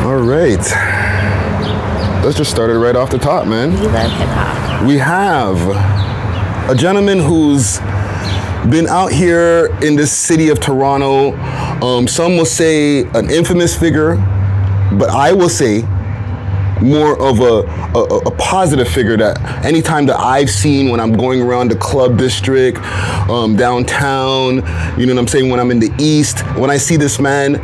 All right. Let's just start it right off the top, man. We have a gentleman who's been out here in this city of Toronto. Some will say an infamous figure, but I will say more of a positive figure that anytime that I've seen when I'm going around the club district, downtown, you know what I'm saying, when I'm in the East, when I see this man,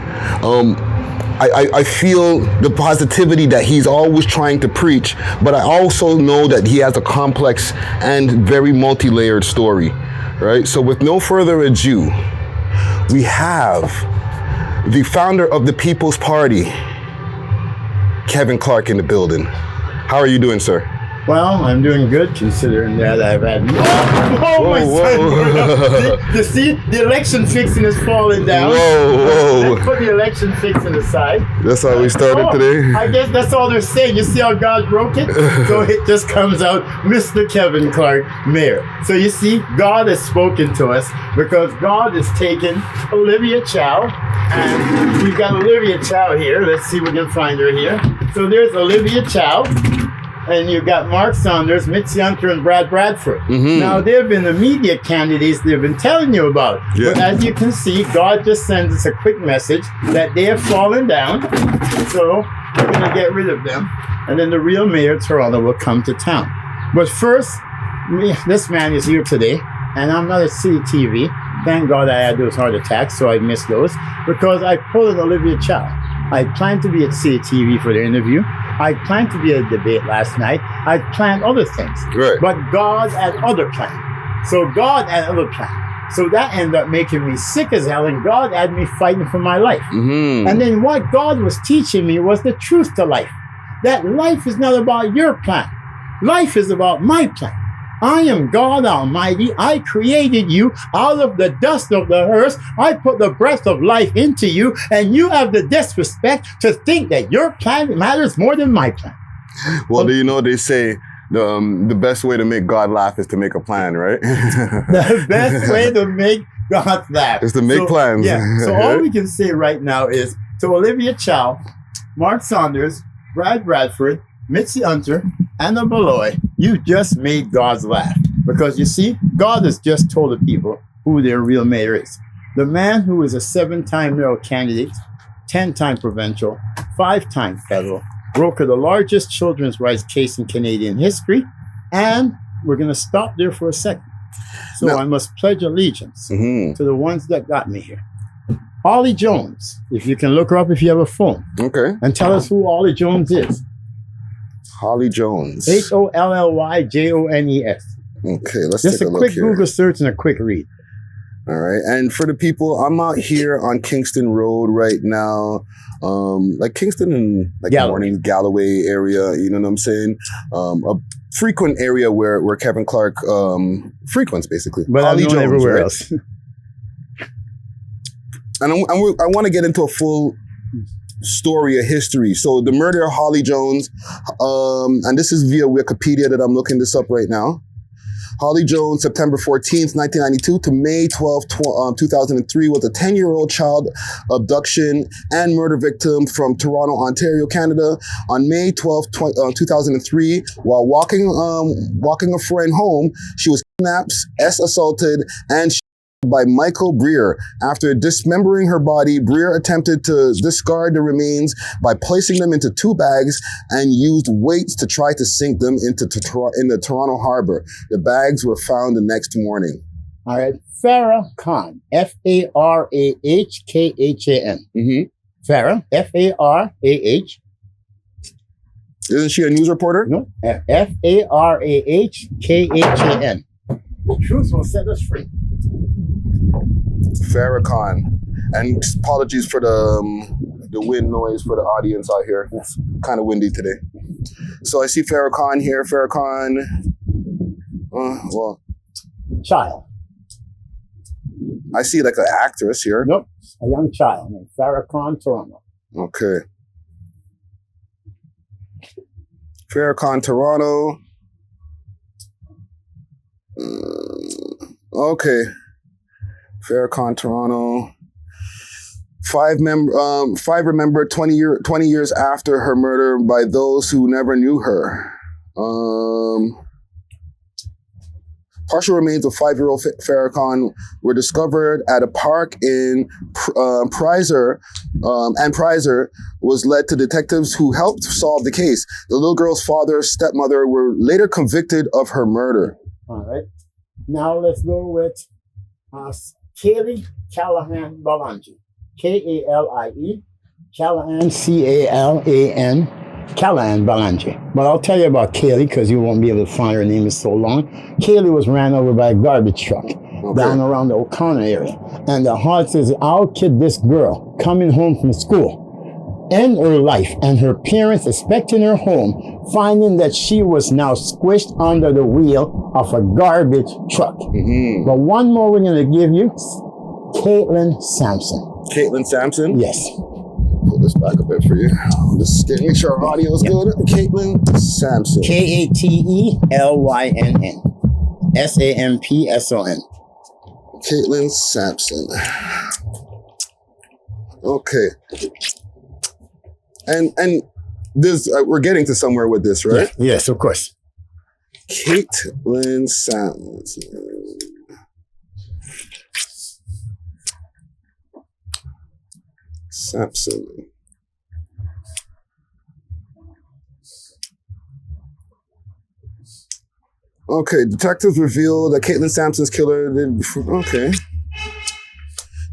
I feel the positivity that he's always trying to preach, but I also know that he has a complex and very multi-layered story, right? So with no further ado, we have the founder of the People's Party, Kevin Clarke, in the building. How are you doing, sir? Well, I'm doing good considering that I've had. My son! You see, the election fixing is falling down. Let's put the election fixing aside. That's how we started today. I guess that's all they're saying. You see how God broke it? So it just comes out, Mr. Kevin Clarke, Mayor. So you see, God has spoken to us because God has taken Olivia Chow, and we've got Olivia Chow here. Let's see if we can find her here. So there's Olivia Chow. And you've got Mark Saunders, Mitzi Hunter, and Brad Bradford. Mm-hmm. Now, they've been the media candidates they've been telling you about. Yeah. But as you can see, God just sends us a quick message that they have fallen down. So we're going to get rid of them. And then the real mayor of Toronto will come to town. But first, this man is here today. And I'm not at City TV. Thank God I had those heart attacks, so I missed those. Because I pulled Olivia Chow. I planned to be at City TV for the interview. I planned to be at a debate last night. I planned other things. Right. But God had other plans. So God had other plans. So that ended up making me sick as hell, and God had me fighting for my life. Mm-hmm. And then what God was teaching me was the truth to life. That life is not about your plan. Life is about my plan. I am God Almighty. I created you out of the dust of the earth. I put the breath of life into you, and you have the disrespect to think that your plan matters more than my plan. Well, do you know they say the best way to make God laugh is to make a plan, right? The best way to make God laugh is to make plans. Yeah. So all we can say right now is to Olivia Chow, Mark Saunders, Brad Bradford, Mitzi Hunter, Anna Beloy, you just made God laugh. Because you see, God has just told the people who their real mayor is. The man who is a 7-time mayoral candidate, 10-time provincial, 5-time federal, brokered the largest children's rights case in Canadian history. And we're going to stop there for a second. So I must pledge allegiance to the ones that got me here. Holly Jones, if you can look her up if you have a phone. Okay. And tell us who Holly Jones is. Holly Jones. HOLLYJONES. Okay, let's just take a look here. Just a quick Google search and a quick read. All right, and for the people, I'm out here on Kingston Road right now, like Kingston and like Morning Galloway area. You know what I'm saying? A frequent area where Kevin Clarke frequents, basically. But Holly Jones everywhere else. And I want to get into a full story, a history. So the murder of Holly Jones, and this is via Wikipedia that I'm looking this up right now. Holly Jones, September 14th, 1992 to May 12th, 2003, was a 10-year-old child abduction and murder victim from Toronto, Ontario, Canada. On May 12th, 2003, while walking a friend home, she was kidnapped, assaulted, and by Michael Breer. After dismembering her body, Breer attempted to discard the remains by placing them into 2 bags and used weights to try to sink them in the Toronto harbor. The bags were found the next morning. All right. Farah Khan, Farahkhan. Mm-hmm. Farah, Farah. Isn't she a news reporter? No, Farahkhan. The truth will set us free. Farah Khan. And apologies for the wind noise for the audience out here. It's kind of windy today. So I see Farah Khan here. Farah Khan, child. I see like an actress here. Nope, a young child named Farah Khan, Toronto. Okay. Farah Khan, Toronto. Okay. Farah Khan, Toronto. Five remembered 20 years after her murder by those who never knew her. Partial remains of 5-year-old Farrakhan were discovered at a park in Prizer, and Prizer was led to detectives who helped solve the case. The little girl's father, stepmother were later convicted of her murder. All right. Now let's go with Kaylee Callahan Balanji. K-A-L-I-E, Callahan, C-A-L-A-N, Callahan Balanji. But I'll tell you about Kaylee because you won't be able to find her name is so long. Kaylee was ran over by a garbage truck down around the O'Connor area. And the heart says, I'll kid this girl coming home from school. End her life, and her parents expecting her home, finding that she was now squished under the wheel of a garbage truck. Mm-hmm. But one more we're going to give you, Caitlin Sampson. Caitlin Sampson? Yes. Pull this back a bit for you. Just make sure our audio is good. Caitlin Sampson. K-A-T-E-L-Y-N-N. S-A-M-P-S-O-N. Caitlin Sampson. Okay. And this we're getting to somewhere with this, right? Yeah. Yes, of course. Caitlin Sampson. Sampson. Okay, detectives reveal that Caitlin Sampson's killer did before. Okay.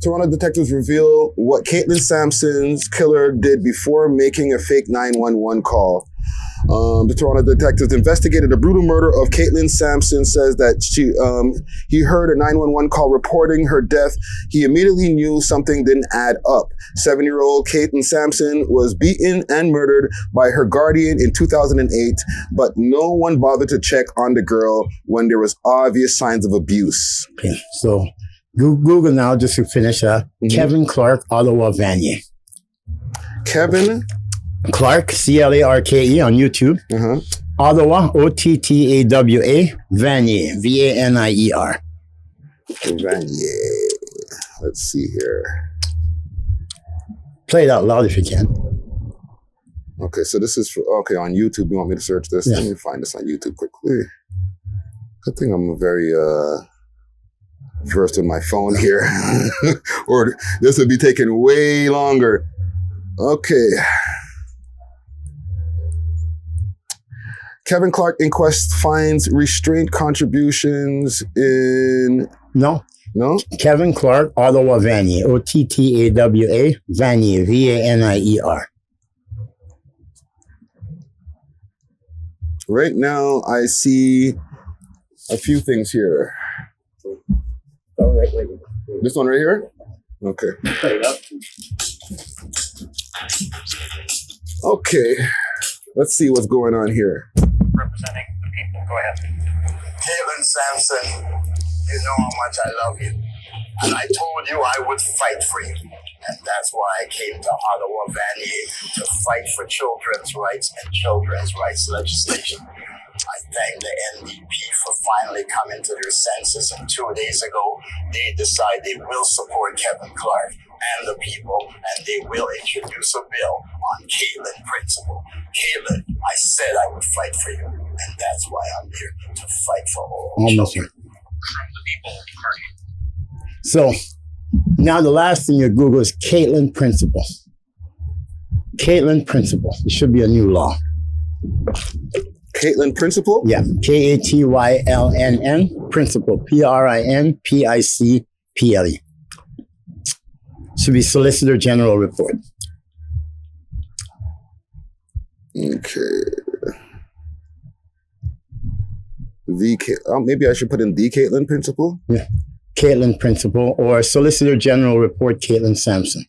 Toronto detectives reveal what Caitlin Sampson's killer did before making a fake 911 call. The Toronto detectives investigated a brutal murder of Caitlin Sampson. Says that he heard a 911 call reporting her death. He immediately knew something didn't add up. 7-year-old Caitlin Sampson was beaten and murdered by her guardian in 2008, but no one bothered to check on the girl when there was obvious signs of abuse. Okay, so Google now, just to finish up. Kevin Clarke, Ottawa, Vanier. Kevin Clarke, C-L-A-R-K-E on YouTube. Ottawa, O-T-T-A-W-A, Vanier, V-A-N-I-E-R. Vanier. Let's see here. Play it out loud if you can. Okay, so this is on YouTube. You want me to search this? Yeah. Let me find this on YouTube quickly. Good thing I'm very versed in my phone here. Or this would be taking way longer. Okay. Kevin Clarke inquest finds restraint contributions in... No. Kevin Clarke, Ottawa, Vanier. O-T-T-A-W-A, Vanier, V-A-N-I-E-R. Right now, I see a few things here. Wait. This one right here? Okay. Okay. Let's see what's going on here. Representing the people. Go ahead. Caitlin Sampson, you know how much I love you. And I told you I would fight for you. And that's why I came to Ottawa, Vanier to fight for children's rights and children's rights legislation. I thank the NDP for finally coming to their senses, and 2 days ago, they decide they will support Kevin Clarke and the people, and they will introduce a bill on Caitlin principle. Caitlin, I said I would fight for you, and that's why I'm here, to fight for all children. From the people party. So, now the last thing you Google is Caitlin principle. Caitlin principle. It should be a new law. Caitlin principle? Yeah, K-A-T-Y-L-N-N, principle, P-R-I-N-P-I-C-P-L-E. Should be Solicitor General report. Okay. Maybe I should put in the Caitlin principle? Yeah, Caitlin principle, or Solicitor General report, Caitlin Sampson.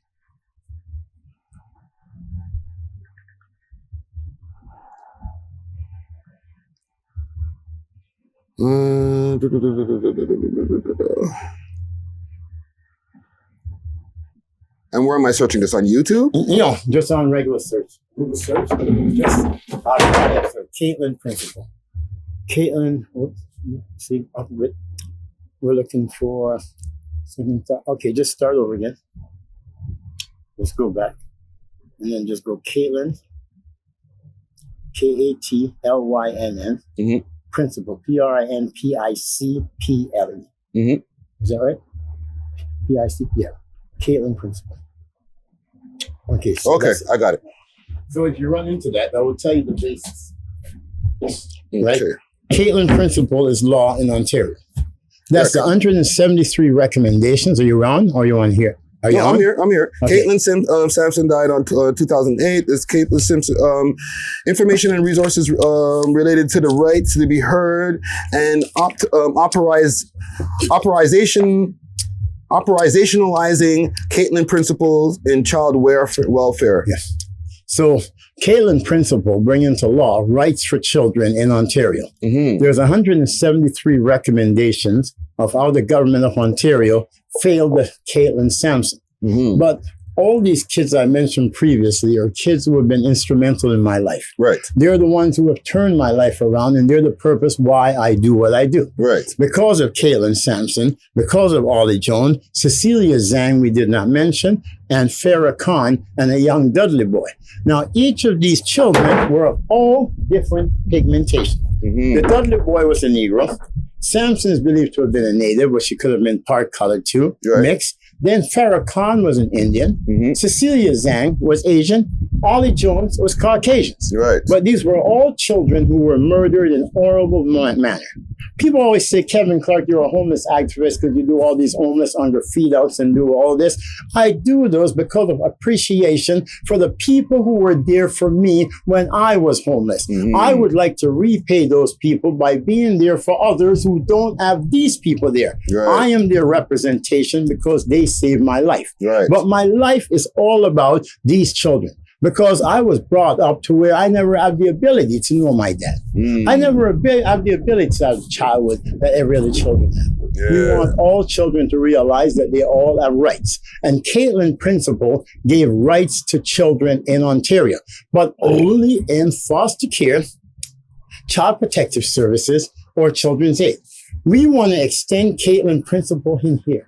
And where am I searching this, on YouTube? No, just on regular search. Google search. Just Caitlin principle. Caitlin, see, up with. We're looking for something. Okay, just start over again. Let's go back. And then just go Caitlin, Katlynn, principal, Prinpickple. Is that right? PIC, yeah. Caitlin principal. Okay. So I got it. So if you run into that will tell you the basis. Okay. Right? Caitlin principle is law in Ontario. That's the 173 recommendations. Are you around or are you on here? I'm here. Okay. Caitlin Sampson died on 2008. It's Caitlin Simpson. Information and resources related to the rights to be heard and operationalizing Caitlin principles in child welfare. Yes. So Caitlin principle bring into law rights for children in Ontario. There's 173 recommendations of how the government of Ontario failed the Caitlin Sampson. But all these kids I mentioned previously are kids who have been instrumental in my life. Right. They're the ones who have turned my life around, and they're the purpose why I do what I do. Right. Because of Caitlin Sampson, because of Ollie Jones, Cecilia Zhang, we did not mention, and Farah Khan, and a young Dudley boy. Now, each of these children were of all different pigmentation. The Dudley boy was a Negro. Sampson is believed to have been a native, but she could have been part colored too, mixed. Then Farah Khan was an Indian. Cecilia Zhang was Asian. Ollie Jones was Caucasians. Right. But these were all children who were murdered in horrible manner. People always say, Kevin Clarke, you're a homeless activist because you do all these homeless under feed outs and do all this. I do those because of appreciation for the people who were there for me when I was homeless. I would like to repay those people by being there for others who don't have these people there. I am their representation because they saved my life. But my life is all about these children. Because I was brought up to where I never had the ability to know my dad. I never had the ability to have a childhood that every other children have. We want all children to realize that they all have rights. And Caitlin Principle gave rights to children in Ontario, but only in foster care, child protective services, or children's aid. We want to extend Caitlin Principle in here.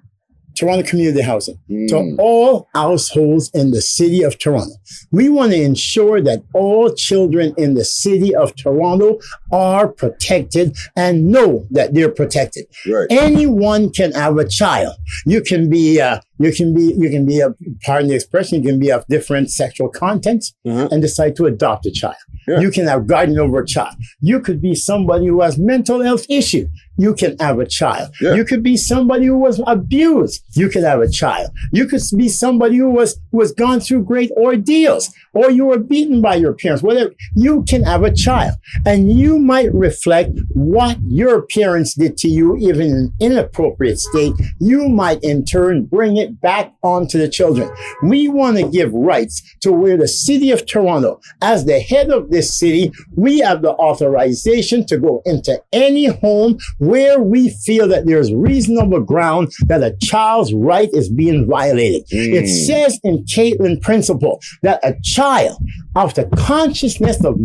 Toronto Community Housing, to all households in the city of Toronto. We want to ensure that all children in the city of Toronto are protected and know that they're protected. Anyone can have a child. You can be pardon the expression, you can be of different sexual content and decide to adopt a child. You can have guardian over a child. You could be somebody who has mental health issue. You can have a child. You could be somebody who was abused. You can have a child. You could be somebody who was gone through great ordeals, or you were beaten by your parents, whatever. You can have a child. And you might reflect what your parents did to you, even in an inappropriate state. You might in turn bring it back onto the children. We want to give rights to where the city of Toronto, as the head of this city, we have the authorization to go into any home where we feel that there's reasonable ground that a child's right is being violated. It says in Caitlin Principle that a child of the consciousness of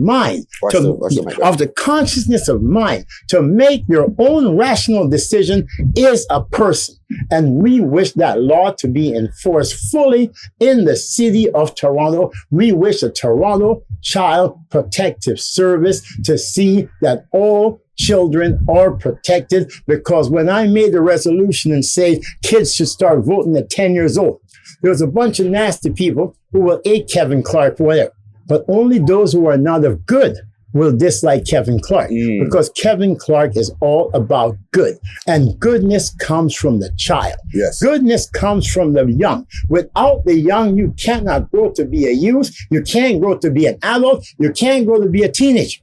mind, to make their own rational decision is a person. And we wish that law to be enforced fully in the city of Toronto. We wish the Toronto Child Protective Service to see that all children are protected, because when I made the resolution and say kids should start voting at 10 years old, there was a bunch of nasty people who will hate Kevin Clarke, whatever. But only those who are not of good will dislike Kevin Clarke, because Kevin Clarke is all about good. And goodness comes from the child. Goodness comes from the young. Without the young, you cannot grow to be a youth. You can't grow to be an adult. You can't grow to be a teenager.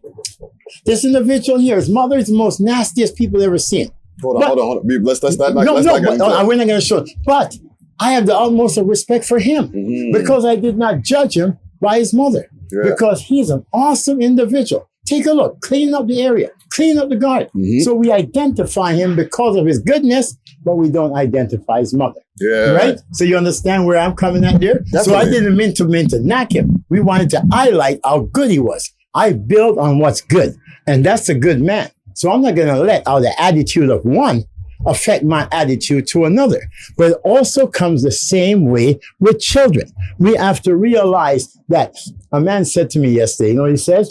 This individual here, his mother is the most nastiest people ever seen. Hold on. Let's not. We're not going to show it. But I have the utmost of respect for him because I did not judge him by his mother. Because he's an awesome individual. Take a look, clean up the area, clean up the garden. So we identify him because of his goodness, but we don't identify his mother. Right? So you understand where I'm coming at there? Definitely. So I didn't mean to knock him. We wanted to highlight how good he was. I build on what's good, and that's a good man. So I'm not going to let out the attitude of one affect my attitude to another. But it also comes the same way with children. We have to realize that a man said to me yesterday, you know what he said?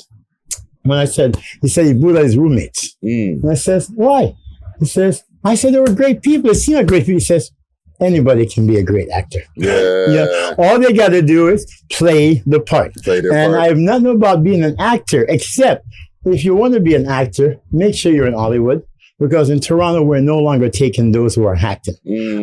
He said he bullied his roommates. And I says, why? He says, I said they were great people. They seem like great people. He says, anybody can be a great actor. Yeah. All they got to do is play the part. And I have nothing about being an actor, except if you want to be an actor, make sure you're in Hollywood. Because in Toronto, we're no longer taking those who are acting.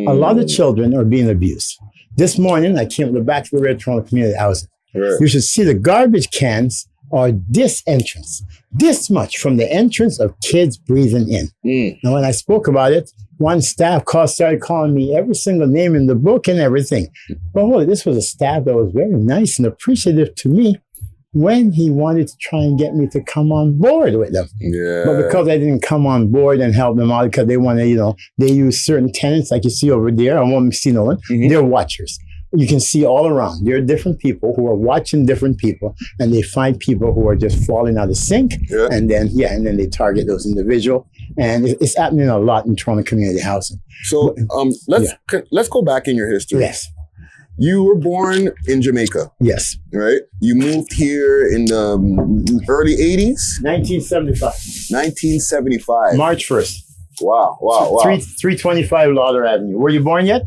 A lot of children are being abused. This morning, I came to the back of the Red Toronto Community Housing. Right. You should see the garbage cans are this entrance, this much from the entrance of kids breathing in. And when I spoke about it, one staff started calling me every single name in the book and everything. But holy, this was a staff that was very nice and appreciative to me when he wanted to try and get me to come on board with them. But because I didn't come on board and help them out, because they want to, they use certain tenants like you see over there. I won't see no one. They're watchers. You can see all around. There are different people who are watching different people, and they find people who are just falling out of sync, and then they target those individuals. And it's happening a lot in Toronto community housing. So let's go back in your history. Yes. You were born in Jamaica. Yes. Right? You moved here in the early 80s? 1975. 1975. March 1st. Wow. 325 Lauder Avenue. Were you born yet?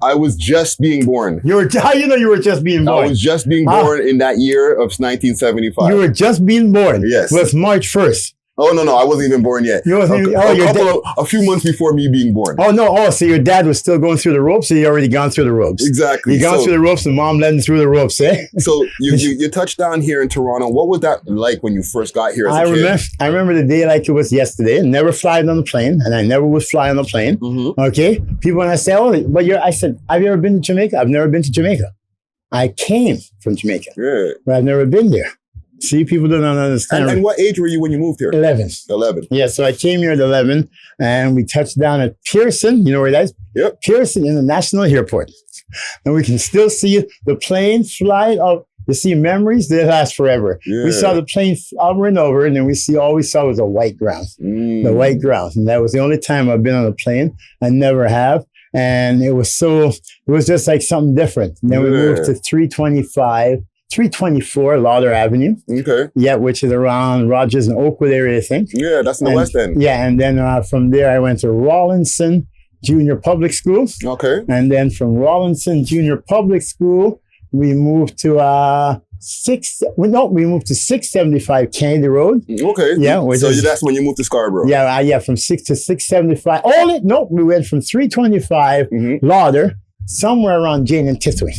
I was just being born. How you know you were just being born? I was just being born in that year of 1975. You were just being born? Yes. It was March 1st. Oh, no, I wasn't even born yet. A few months before me being born. Oh, no. Oh, so your dad was still going through the ropes, so he already gone through the ropes. Exactly. He gone through the ropes and mom led him through the ropes, eh? So you touched down here in Toronto. What was that like when you first got here as a kid? I remember the day like it was yesterday. I never flying on the plane, and I never would fly on the plane. Okay? People, when I say, I said, have you ever been to Jamaica? I've never been to Jamaica. I came from Jamaica. But I've never been there. See, people don't understand. And what age were you when you moved here? 11. 11. Yeah, so I came here at 11, and we touched down at Pearson. You know where that is? Yep. Pearson International Airport. And we can still see the plane fly up. You see, memories, they last forever. We saw the plane over and over, and then all we saw was a white ground. The white ground. And that was the only time I've been on a plane. I never have. And it was just like something different. And then we moved to 324 Lauder Avenue. Okay. Yeah, which is around Rogers and Oakwood area, I think. Yeah, that's in the West End. Yeah, and then from there I went to Rawlinson Junior Public School. Okay. And then from Rawlinson Junior Public School, we moved to 675 Kennedy Road. Okay. Yeah. So that's when you moved to Scarborough. Yeah, from 6 to 675. We went from 325 Lauder somewhere around Jane and Tithway.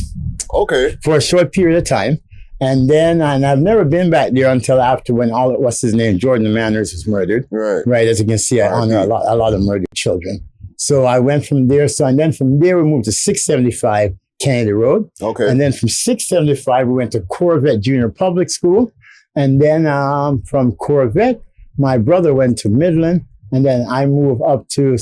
Okay. For a short period of time. And I've never been back there until after when Jordan Manners was murdered. Right. As you can see, I honor a lot of murdered children. So I went from there. And then from there, we moved to 675 Kennedy Road. Okay. And then from 675, we went to Corvette Junior Public School. And then from Corvette, my brother went to Midland. And then I moved up to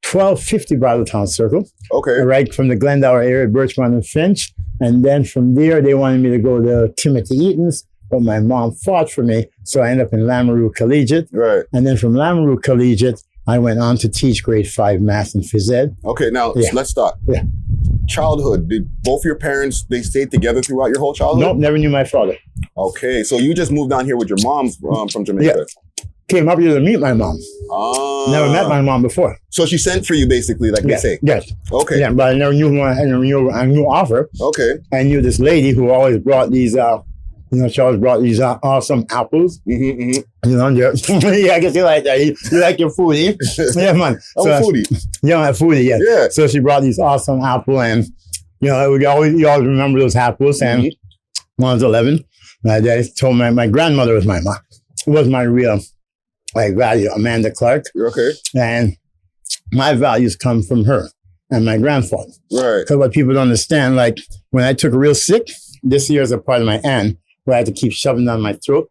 1250 Brattletown Circle. Okay. Right from the Glendower area, Birchmont and Finch. And then from there, they wanted me to go to Timothy Eaton's, but my mom fought for me. So I ended up in Lamoureux Collegiate. Right. And then from Lamoureux Collegiate, I went on to teach grade 5 math and phys ed. Okay, now let's stop. Yeah. Childhood, did both your parents, they stayed together throughout your whole childhood? Nope, never knew my father. Okay, so you just moved down here with your mom from Jamaica? Yeah. Came up here to meet my mom. Never met my mom before. So she sent for you, basically, like they say? Yes. Okay. Yeah, but I never knew her. I knew of her. Okay. I knew this lady who always brought these, she always brought these awesome apples. Yeah, I guess you like that. You like your foodie. Yeah, man. I'm a foodie. Yeah, I'm a foodie, yeah. So she brought these awesome apples, and, you always remember those apples. And when I was 11, my dad told me my grandmother was my mom. Was my real value, Amanda Clarke. Okay. And my values come from her and my grandfather. Right. Because what people don't understand, when I took real sick, this year is a part of my aunt, where I had to keep shoving down my throat,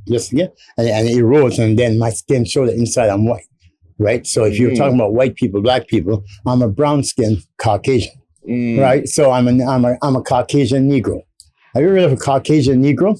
just to get, and it erodes, and then my skin showed the inside I'm white. Right. So if you're talking about white people, black people, I'm a brown skinned Caucasian. Right. So I'm a Caucasian Negro. Have you ever heard of a Caucasian Negro?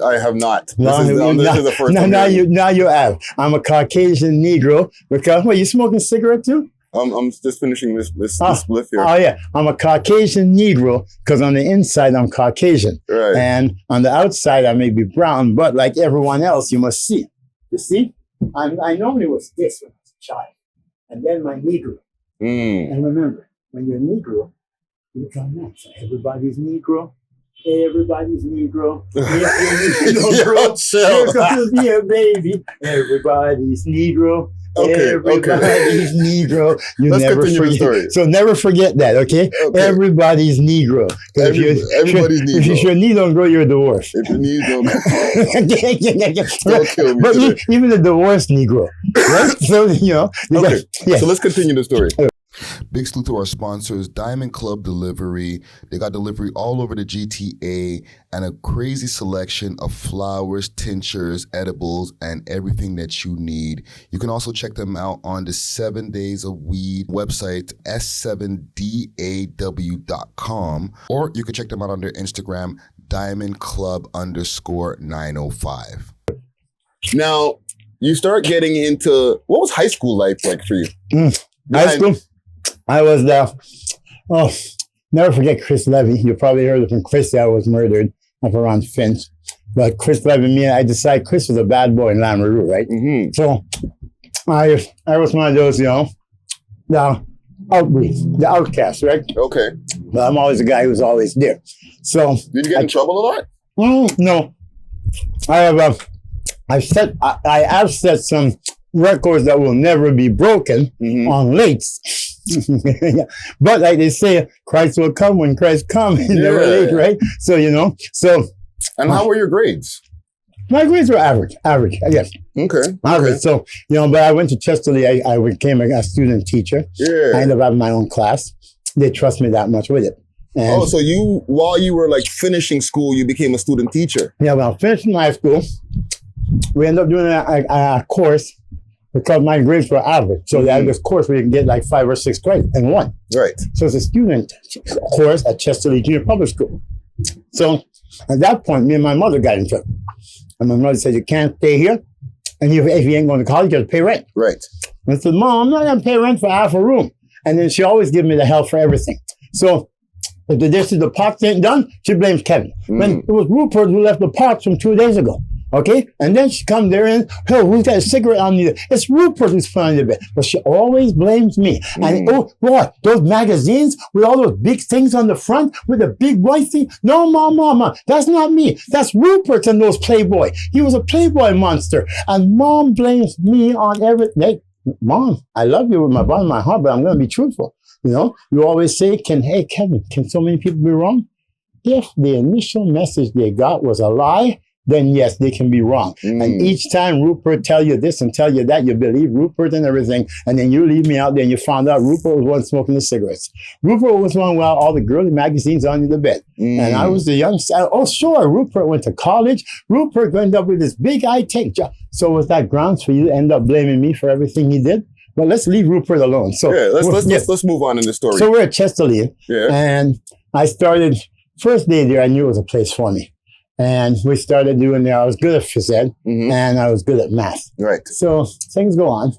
I have not. No, This is the first time. Now you have. I'm a Caucasian Negro. Because you smoking a cigarette too? I'm just finishing this spliff here. Oh yeah, I'm a Caucasian Negro because on the inside I'm Caucasian, Right. And on the outside I may be brown, but like everyone else, you must see. You see, I normally was this when I was a child, and then my Negro. And remember, when you're Negro, you become that. So everybody's Negro. Everybody's Negro. You're gonna be a baby. Everybody's Negro. Everybody's Negro. Let's continue the story. So never forget that, okay? Everybody's Negro. Everybody's Negro. If your knee don't grow, you're divorced. If your knees don't kill me but today. even the divorced Negro, right? So, So let's continue the story. Big salute to our sponsors, Diamond Club Delivery. They got delivery all over the GTA and a crazy selection of flowers, tinctures, edibles, and everything that you need. You can also check them out on the 7 Days of Weed website, s7daw.com, or you can check them out on their Instagram, diamondclub_905. Now, you start getting into, what was high school life like for you? High school? I was never forget Chris Levy. You probably heard of him. Chris that was murdered up around Finch. But Chris Levy, I decided Chris was a bad boy in Lamoureux, right? Mm-hmm. So I was one of those, the outbreeds, the outcasts, right? Okay. But I'm always the guy who's always there. So did you get in trouble a lot? No. I have set some records that will never be broken on lates. But like they say, Christ will come when Christ comes. Never late, right? So, And how were your grades? My grades were average, yes. Okay. Average. So, but I went to Chesterley. I became a student teacher. Yeah. I ended up having my own class. They trust me that much with it. And so while you were like finishing school, you became a student teacher? Yeah, well, finishing high school, we ended up doing a course because my grades were average. So they had this course where you can get like 5 or 6 credits in one. Right. So it's a student course at Chesterley Junior Public School. So at that point, me and my mother got into it. And my mother said, you can't stay here. And if you ain't going to college, you have to pay rent. Right. And I said, Mom, I'm not going to pay rent for half a room. And then she always give me the help for everything. So if the dishes, the pots ain't done, she blames Kevin. When it was Rupert who left the pots from 2 days ago. Okay? And then she comes there and, who's got a cigarette on the, it's Rupert who's put on the bed. But she always blames me. And what? Those magazines with all those big things on the front with the big white thing? No, Mama, that's not me. That's Rupert and those Playboy. He was a Playboy monster. And Mom blames me on everything. Hey, Mom, I love you with my bottom of my heart, but I'm going to be truthful. You always say, hey, Kevin, can so many people be wrong? If the initial message they got was a lie, then yes, they can be wrong. And each time Rupert tell you this and tell you that, you believe Rupert and everything, and then you leave me out there and you found out Rupert was one smoking the cigarettes. Rupert was one with all the girly magazines under the bed. And I was the young son. Oh, sure, Rupert went to college. Rupert ended up with this big high-tech job. So was that grounds for you to end up blaming me for everything he did? But let's leave Rupert alone. So let's move on in the story. So we're at Chesterley, and I started, first day there, I knew it was a place for me. And we started doing there. I was good at phys ed, and I was good at math. Right. So things go on.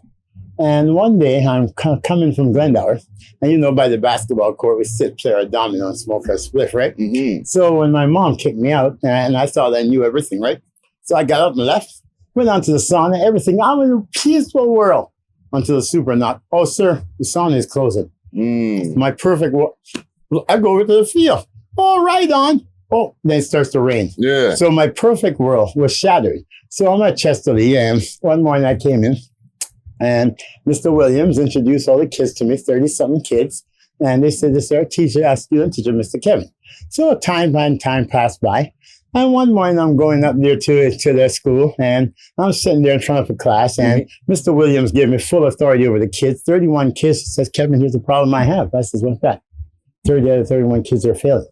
And one day, I'm coming from Glendower, and by the basketball court, we sit, play our domino, and smoke our spliff, right? So when my mom kicked me out, and I thought I knew everything, right? So I got up and left, went on to the sauna, everything. I'm in a peaceful world until the super knocked. Oh, sir, the sauna is closing. My perfect world. I go over to the field. Oh, right on. Oh, then it starts to rain. Yeah. So my perfect world was shattered. So I'm at Chesterley, and one morning I came in, and Mr. Williams introduced all the kids to me, 30-something kids, and they said, this is our teacher, our student teacher, Mr. Kevin. So time passed by, and one morning I'm going up there to their school, and I'm sitting there in front of a class, and Mr. Williams gave me full authority over the kids, 31 kids. He says, Kevin, here's the problem I have. I says, what's that? 30 out of 31 kids are failing.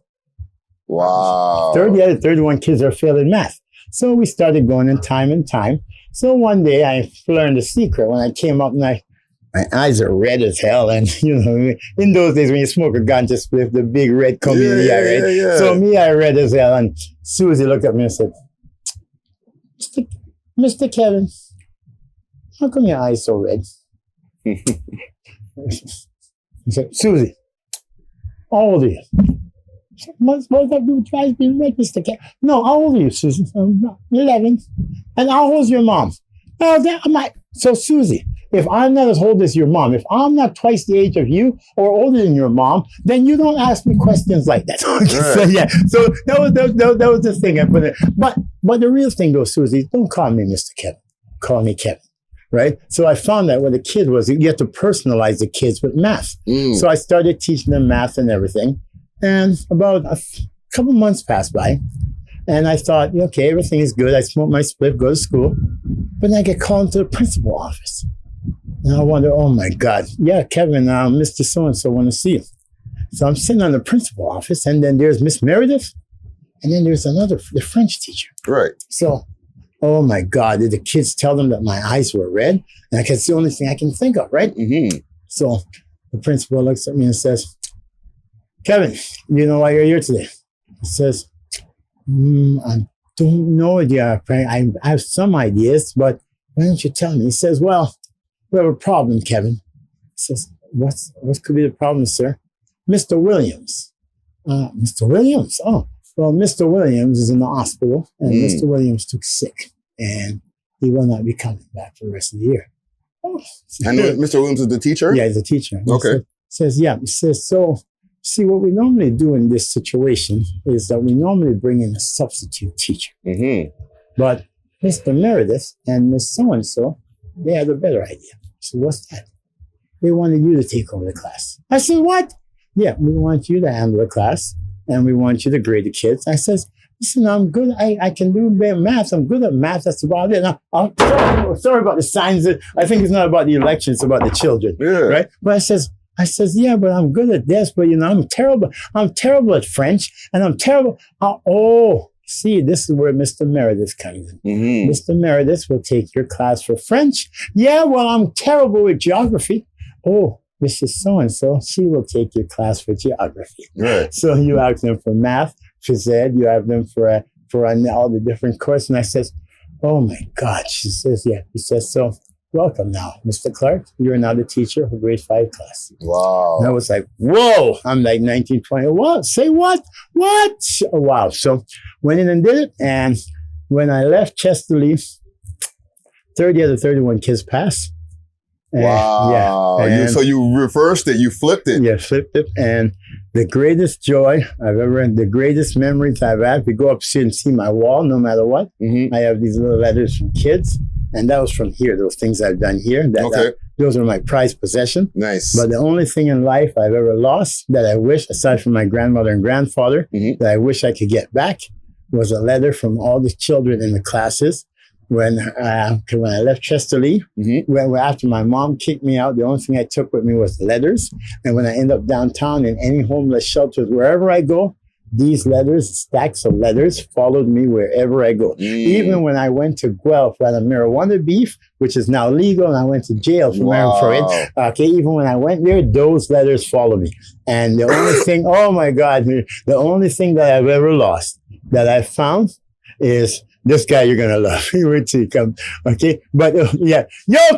Wow. 30 out of 31 kids are failing math. So we started going in time. So one day I learned a secret. When I came up, my eyes are red as hell. And, in those days when you smoke a gun, just with the big red coming in the eye, right? So me, I red as hell. And Susie looked at me and said, Mr. Kevin, how come your eyes so red? He said, Susie, how old are you? What's that do with your eyes being red, Mr. Kevin? No, how old are you, Susie? 11. And how old's your mom? So Susie, if I'm not as old as your mom, if I'm not twice the age of you or older than your mom, then you don't ask me questions like that. Right. So that was the thing. But the real thing though, Susie, don't call me Mr. Kevin. Call me Kevin. Right? So I found that what the kid was, you have to personalize the kids with math. So I started teaching them math and everything. And about a couple months passed by. And I thought, okay, everything is good. I smoke my spliff, go to school. But then I get called into the principal office. And I wonder, oh my God, yeah, Kevin, Mr. So-and-so want to see you. So I'm sitting on the principal office, and then there's Miss Meredith, and then there's the French teacher. Right. So, oh my God, did the kids tell them that my eyes were red? And that's the only thing I can think of, right? Mm-hmm. So the principal looks at me and says, Kevin, you know why you're here today? He says, I don't know, dear. I have some ideas, but why don't you tell me? He says, well, we have a problem, Kevin. He says, what could be the problem, sir? Mr. Williams. Mr. Williams? Oh, well, Mr. Williams is in the hospital, and Mr. Williams took sick, and he will not be coming back for the rest of the year. Oh. And Mr. Williams is the teacher? Yeah, he's a teacher. Okay. He says, so, see, what we normally do in this situation is that we normally bring in a substitute teacher. Mm-hmm. But Mr. Meredith and Miss So-and-so, they had a better idea. So what's that? They wanted you to take over the class. I said, what? Yeah, we want you to handle the class, and we want you to grade the kids. I says, listen, I'm good. I can do math. I'm good at math. That's about it. Sorry about the signs. I think it's not about the election. It's about the children. Yeah. Right? But I says, yeah, but I'm good at this. But, I'm terrible. I'm terrible at French, and I'm terrible. See, this is where Mr. Meredith comes in. Mm-hmm. Mr. Meredith will take your class for French. Yeah, well, I'm terrible with geography. Oh, Mrs. So-and-so, she will take your class for geography. Right. So you have them for math, phys ed, you have them for all the different courses. And I says, oh my God. She says, yeah. He says, so welcome now, Mr. Clarke. You're now the teacher for grade 5 class. Wow. And I was like, whoa. I'm like 19, 20. What? Say what? What? Oh, wow. So went in and did it. And when I left Chesterleaf, 30 of the 31 kids passed. Wow. Yeah. So you reversed it. You flipped it. Yeah, flipped it. And the greatest joy I've ever had, the greatest memories I've had, we go up and see my wall, no matter what. Mm-hmm. I have these little letters from kids. And that was from here, those things I've done here. Those are my prized possession. Nice. But the only thing in life I've ever lost that I wish, aside from my grandmother and grandfather, that I wish I could get back was a letter from all the children in the classes. When I left Chesterleaf, when after my mom kicked me out, the only thing I took with me was letters. And when I end up downtown in any homeless shelters, wherever I go, these letters, stacks of letters, followed me wherever I go. Even when I went to Guelph for the marijuana beef, which is now legal, and I went to jail for it. Okay, even when I went there, those letters followed me. And the only thing, oh my God, the only thing that I've ever lost that I found is this guy you're gonna love. Wait till you come, okay? But yo,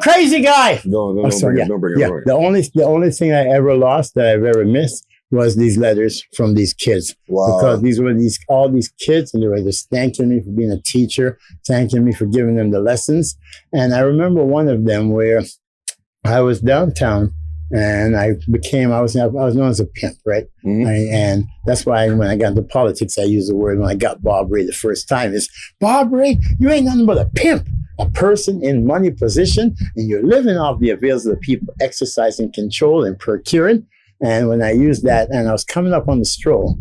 crazy guy. Don't bring it. The only thing I ever lost that I've ever missed was these letters from these kids. Wow. Because these were all these kids, and they were just thanking me for being a teacher, thanking me for giving them the lessons. And I remember one of them where I was downtown. And I was known as a pimp, right? Mm-hmm. And that's why when I got into politics, I used the word when I got Bob Ray the first time is, Bob Ray, you ain't nothing but a pimp, a person in money position, and you're living off the avails of the people, exercising control and procuring. And when I used that, and I was coming up on the stroll,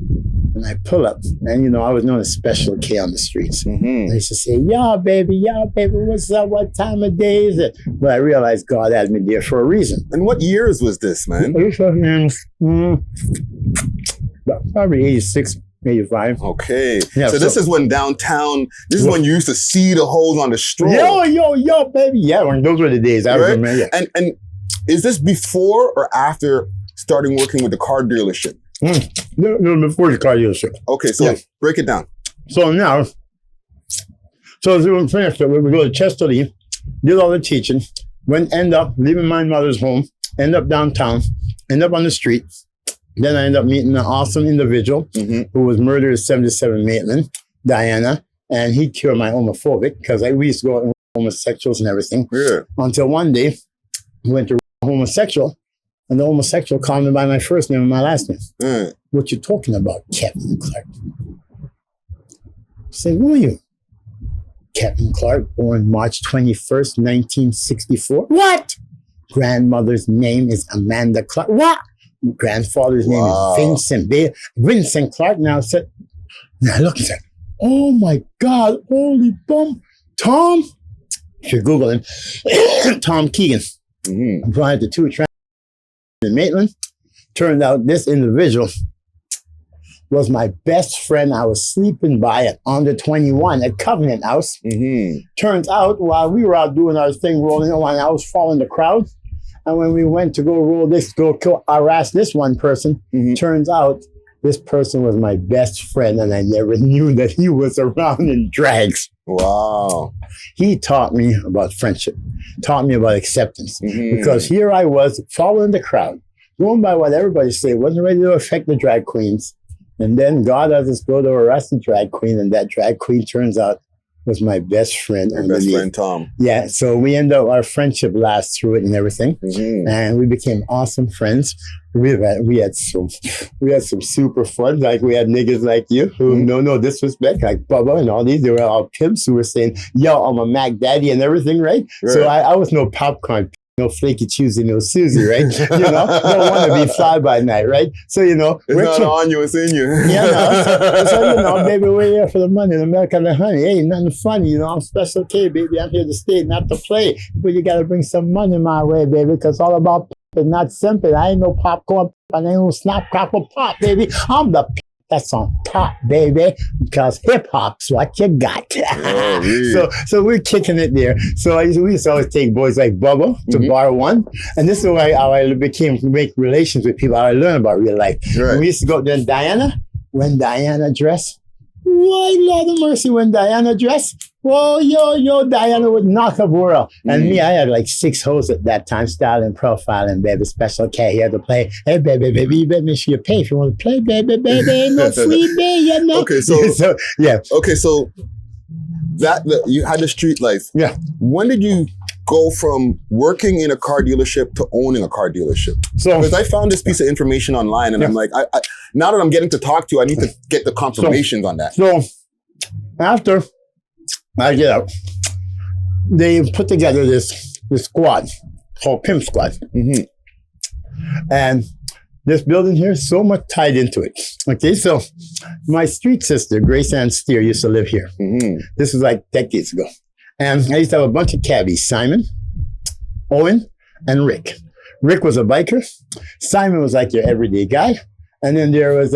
and I pull up, and I was known as Special K on the streets. Mm-hmm. And I used to say, yeah, baby, what's up? What time of day is it? But I realized God had me there for a reason. And what years was this, man? Probably 86, 85. Okay. Yeah, so this is when downtown, this is when you used to see the holes on the stroll. Yo, baby. Yeah, those were the days. I remember. Yeah. And is this before or after starting working with the car dealership? No, before the car dealership. Okay, so break it down. So now, So as we were finished, we go to Chester Lee, did all the teaching, end up leaving my mother's home, end up downtown, end up on the street. Then I ended up meeting an awesome individual who was murdered at 77 Maitland, Diana, and he cured my homophobic because we used to go out with homosexuals and everything. Yeah. Until one day, we went to a homosexual, and the homosexual called me by my first name and my last name. What you talking about, Captain Clarke? I said, who are you? Captain Clarke, born March 21st, 1964. What? Grandmother's name is Amanda Clarke. What? Grandfather's name is Vincent Clarke. Now I said, now look and said, oh my God, holy bum. Tom, if you Google him, Tom Keegan, prior to 2 trans in Maitland, turned out this individual was my best friend I was sleeping by at under 21 at Covenant House. Turns out while we were out doing our thing, rolling on, I was following the crowd. And when we went to go harass this one person, turns out this person was my best friend, and I never knew that he was around in drags. Wow. He taught me about friendship, taught me about acceptance, because here I was following the crowd, going by what everybody said, wasn't ready to affect the drag queens. And then God has us go to arrest the drag queen, and that drag queen turns out was my best friend. Your best friend, Tom. Yeah, so we ended up, our friendship lasts through it and everything. And we became awesome friends. We had some super fun. Like we had niggas like you who no disrespect, like Bubba and all these. They were all pimps who were saying, yo, I'm a Mac Daddy and everything, right? So I was no popcorn, no flaky Tuesday, no Susie, right? Don't want to be fly by night, right? So, it's not on you, it's in you. So, baby, we're here for the money, the milk and the honey. Ain't nothing funny, I'm Special K, baby. I'm here to stay, not to play. But you got to bring some money my way, baby, because all about and not simple. I ain't no popcorn, and I ain't no snap, crackle, pop, baby. I'm the that's on top, baby, because hip hop's what you got. So we're kicking it there. So we used to always take boys like Bubba to bar one, and this is how I became to make relations with people. How I learned about real life. And we used to go then Diana, when Diana dressed. Why, Lord of mercy, when Diana dressed. Whoa, yo, Diana would knock up world. And me, I had like 6 hoes at that time, styling, profiling, baby, Special K. He had to play, hey, baby, you better make sure you pay if you want to play, baby, ain't no sweet, baby, Okay, so, yeah. Okay, so you had the street life. Yeah. When did you go from working in a car dealership to owning a car dealership? So, because I found this piece of information online, and I'm like, I now that I'm getting to talk to you, I need to get the confirmations on that. So, after I get out, they put together this squad called Pimp Squad. And this building here is so much tied into it. Okay, so my street sister, Grace Ann Steer, used to live here. This was like decades ago. And I used to have a bunch of cabbies, Simon, Owen, and Rick. Rick was a biker. Simon was like your everyday guy. And then there was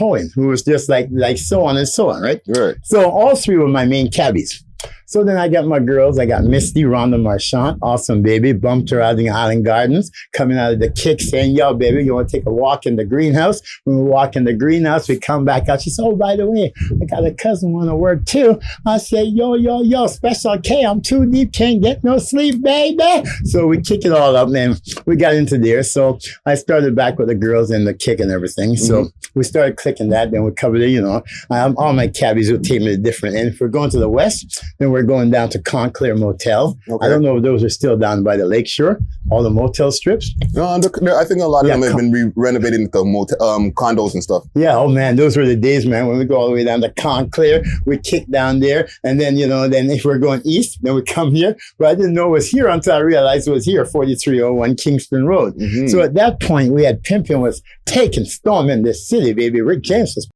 Owen, who was just like so on and so on, right? So all 3 were my main cabbies. So then I got my girls. I got Misty, Rhonda Marchand, awesome baby, bumped her out in Island Gardens, coming out of the kick saying, yo, baby, you want to take a walk in the greenhouse? When we walk in the greenhouse, we come back out. She said, oh, by the way, I got a cousin want to work too. I said, yo, Special K, I'm too deep, can't get no sleep, baby. So we kick it all up, man. We got into there. So I started back with the girls and the kick and everything. So we started clicking that. Then we covered it, all my cabbies would take me to different. And if we're going to the west, then we're going down to Contclair Motel. I don't know if those are still down by the lakeshore, all the motel strips. No, I think a lot of them have been renovated into condos and stuff. Yeah, oh man, those were the days, man, when we go all the way down to Contclair, we kick down there, and then, then if we're going east, then we come here. But I didn't know it was here until I realized it was here, 4301 Kingston Road. So at that point, we had pimping was taking storm in this city, baby. Rick James was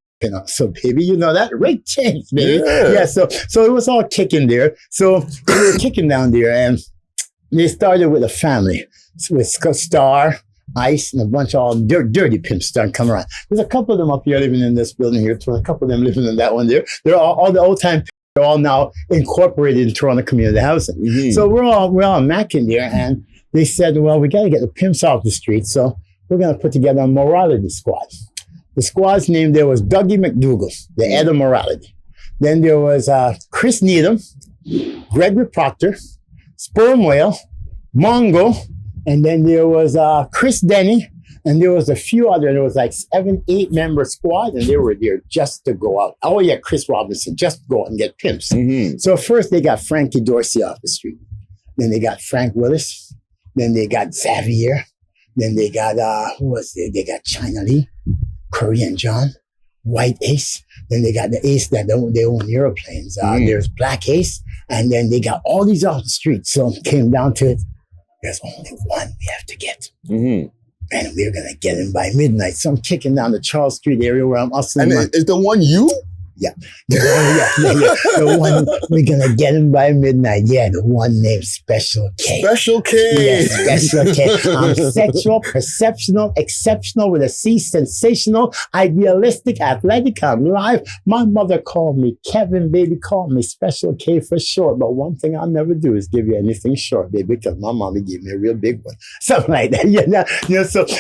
so baby, that Rick James, baby. Yeah, so it was all kicking there. So we were kicking down there, and they started with a family with Star, Ice, and a bunch of all dirty pimps started coming around. There's a couple of them up here living in this building here, a couple of them living in that one there. They're all the old time. They're all now incorporated in Toronto community housing. So we're all macking there, and they said, well, we got to get the pimps off the street, so we're going to put together a morality squad. The squad's name there was Dougie McDougal, the head of morality. Then there was Chris Needham, Gregory Proctor, Sperm Whale, Mongo, and then there was Chris Denny, and there was a few other. There was like 7, 8 member squad, and they were there just to go out. Oh yeah, Chris Robinson, just go out and get pimps. Mm-hmm. So first they got Frankie Dorsey off the street. Then they got Frank Willis. Then they got Xavier. Then they got who was there? They got China Lee, Korean John, White Ace. Then they got the Ace that they own airplanes. There's Black Ace, and then they got all these off the street. So it came down to it. There's only one we have to get. Mm-hmm. And we're going to get him by midnight. So I'm kicking down the Charles Street area where I'm hustling. And is the one you? Yeah. The one, we're going to get him by midnight. Yeah, the one named Special K. Special K. Yeah, Special K. I'm sexual, perceptional, exceptional with a C, sensational, idealistic, athletic. I'm live. My mother called me Kevin, baby, called me Special K for short. But one thing I'll never do is give you anything short, baby, because my mommy gave me a real big one. Something like that.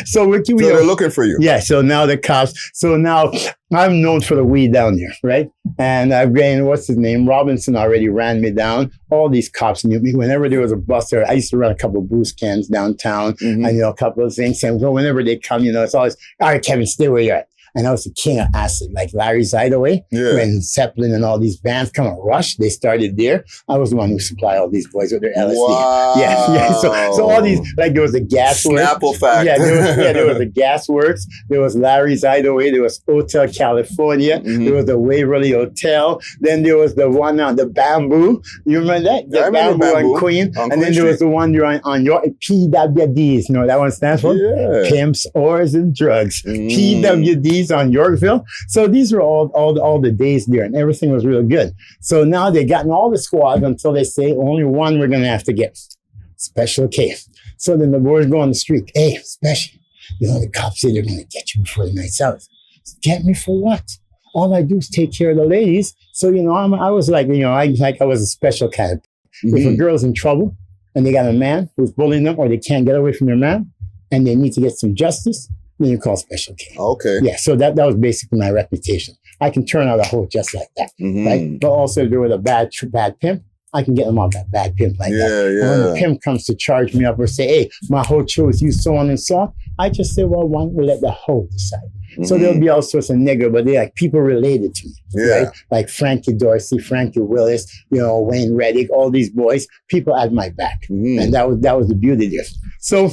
So they're looking for you. Yeah, so now the cops. So now I'm known for the weed down there, right? And I've gained, what's his name? Robinson already ran me down. All these cops knew me. Whenever there was a bus there, I used to run a couple of booze cans downtown. Mm-hmm. And, a couple of things. And whenever they come, it's always, all right, Kevin, stay where you're at. And I was the king of acid, like Larry Zidaway. Yeah. When Zeppelin and all these bands come and Rush, they started there. I was the one who supplied all these boys with their LSD. Wow. Yeah. So all these, like there was a gas works. Snapple fact. There was a gas works. There was Larry Zidaway. There was Hotel California. Mm-hmm. There was the Waverly Hotel. Then there was the one on the Bamboo. You remember that? The Bamboo on Queen. And then there was the one you're on your PWDs. You know what that one stands for? Yeah. Pimps, Whores, and Drugs. PWDs on Yorkville. So these were all the days there, and everything was real good. So now they've gotten all the squads until they say only one we're going to have to get. Special K. So then the boys go on the street. Hey, Special. The cops say they're going to get you before the night's out. Get me for what? All I do is take care of the ladies. So, I was like, I was a special kind of. Mm-hmm. If a girl's in trouble and they got a man who's bullying them or they can't get away from their man and they need to get some justice, then you call Special K. Okay. Yeah, so that was basically my reputation. I can turn out a hoe just like that, right? But also if there was a bad pimp, I can get them off that bad pimp like that. Yeah. And when the pimp comes to charge me up or say, hey, my hoe chose you so on and so on, I just say, well, why don't we let the hoe decide? Mm-hmm. So there'll be all sorts of nigger, but they're like people related to me, right? Like Frankie Dorsey, Frankie Willis, Wayne Reddick, all these boys, people had my back. Mm-hmm. And that was the beauty there. So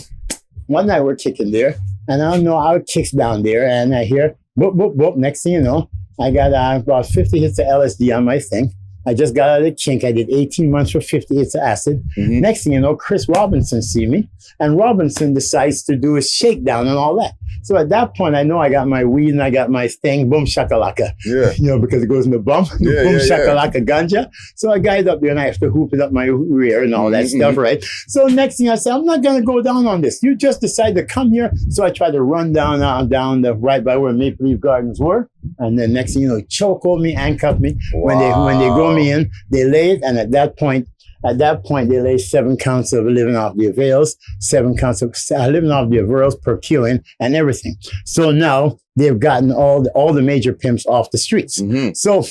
one night we're kicking there, and I don't know how it kicks down there, and I hear, boop, boop, boop. Next thing you know, I got about 50 hits of LSD on my thing. I just got out of the kink. I did 18 months for 50 hits of acid. Mm-hmm. Next thing you know, Chris Robinson see me, and Robinson decides to do his shakedown and all that. So at that point, I know I got my weed and I got my thing, boom shakalaka. Yeah. Because it goes in the bum, boom shakalaka ganja. So I got it up there and I have to hoop it up my rear and all that stuff, right? So next thing I said, I'm not going to go down on this. You just decide to come here. So I tried to run down the right by where Maple Leaf Gardens were. And then next thing you know, choke hold me, handcuff me. Wow. When they go me in, they lay it. And at that point, they lay 7 counts of living off the avails, 7 counts of living off the avails per killing and everything. So now they've gotten all the major pimps off the streets. Mm-hmm. So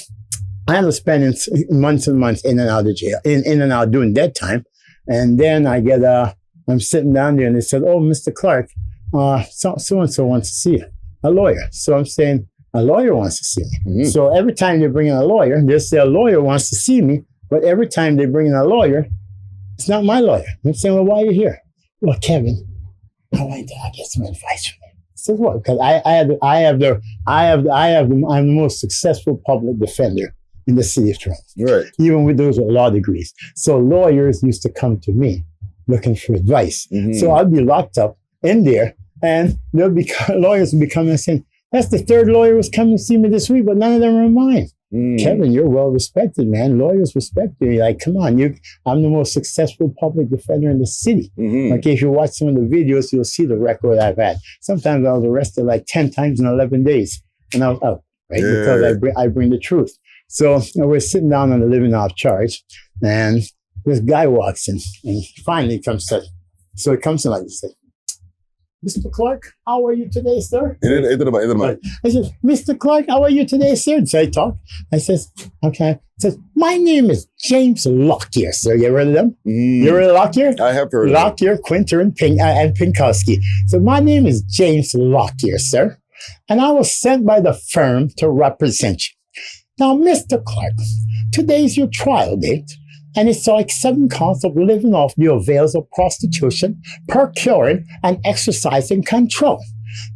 I ended up spending months and months in and out of jail, in and out doing dead time. And then I'm sitting down there and they said, oh, Mr. Clarke, so-and-so wants to see you, a lawyer. So I'm saying, a lawyer wants to see me. Mm-hmm. So every time they bring in a lawyer, they say a lawyer wants to see me. But every time they bring in a lawyer, it's not my lawyer. I'm saying, well, why are you here? Well, Kevin, I want to get some advice from you. I said, what? Because I'm the most successful public defender in the city of Toronto. Right. Even with those with law degrees. So lawyers used to come to me looking for advice. Mm-hmm. So I'd be locked up in there, and lawyers would be coming and saying, that's the 3rd lawyer who's coming to see me this week, but none of them are mine. Kevin, you're well respected, man. Lawyers respect you. You're like, come on, I'm the most successful public defender in the city. Mm-hmm. Like if you watch some of the videos, you'll see the record I've had. Sometimes I was arrested like 10 times in 11 days, and I was out, right? Yeah. Because I bring the truth. So we're sitting down on the living off charge, and this guy walks in, and finally comes to, so it comes in like this. Mr. Clarke, how are you today, sir? I I said, Mr. Clarke, how are you today, sir? So I talk. I says, okay. I says, my name is James Lockyer, sir. You heard of them? You heard of Lockyer? I have heard of them. Lockyer, Quinter, and Pinkowski. So my name is James Lockyer, sir. And I was sent by the firm to represent you. Now, Mr. Clarke, today's your trial date. And it's like 7 counts of living off the avails of prostitution, procuring, and exercising control.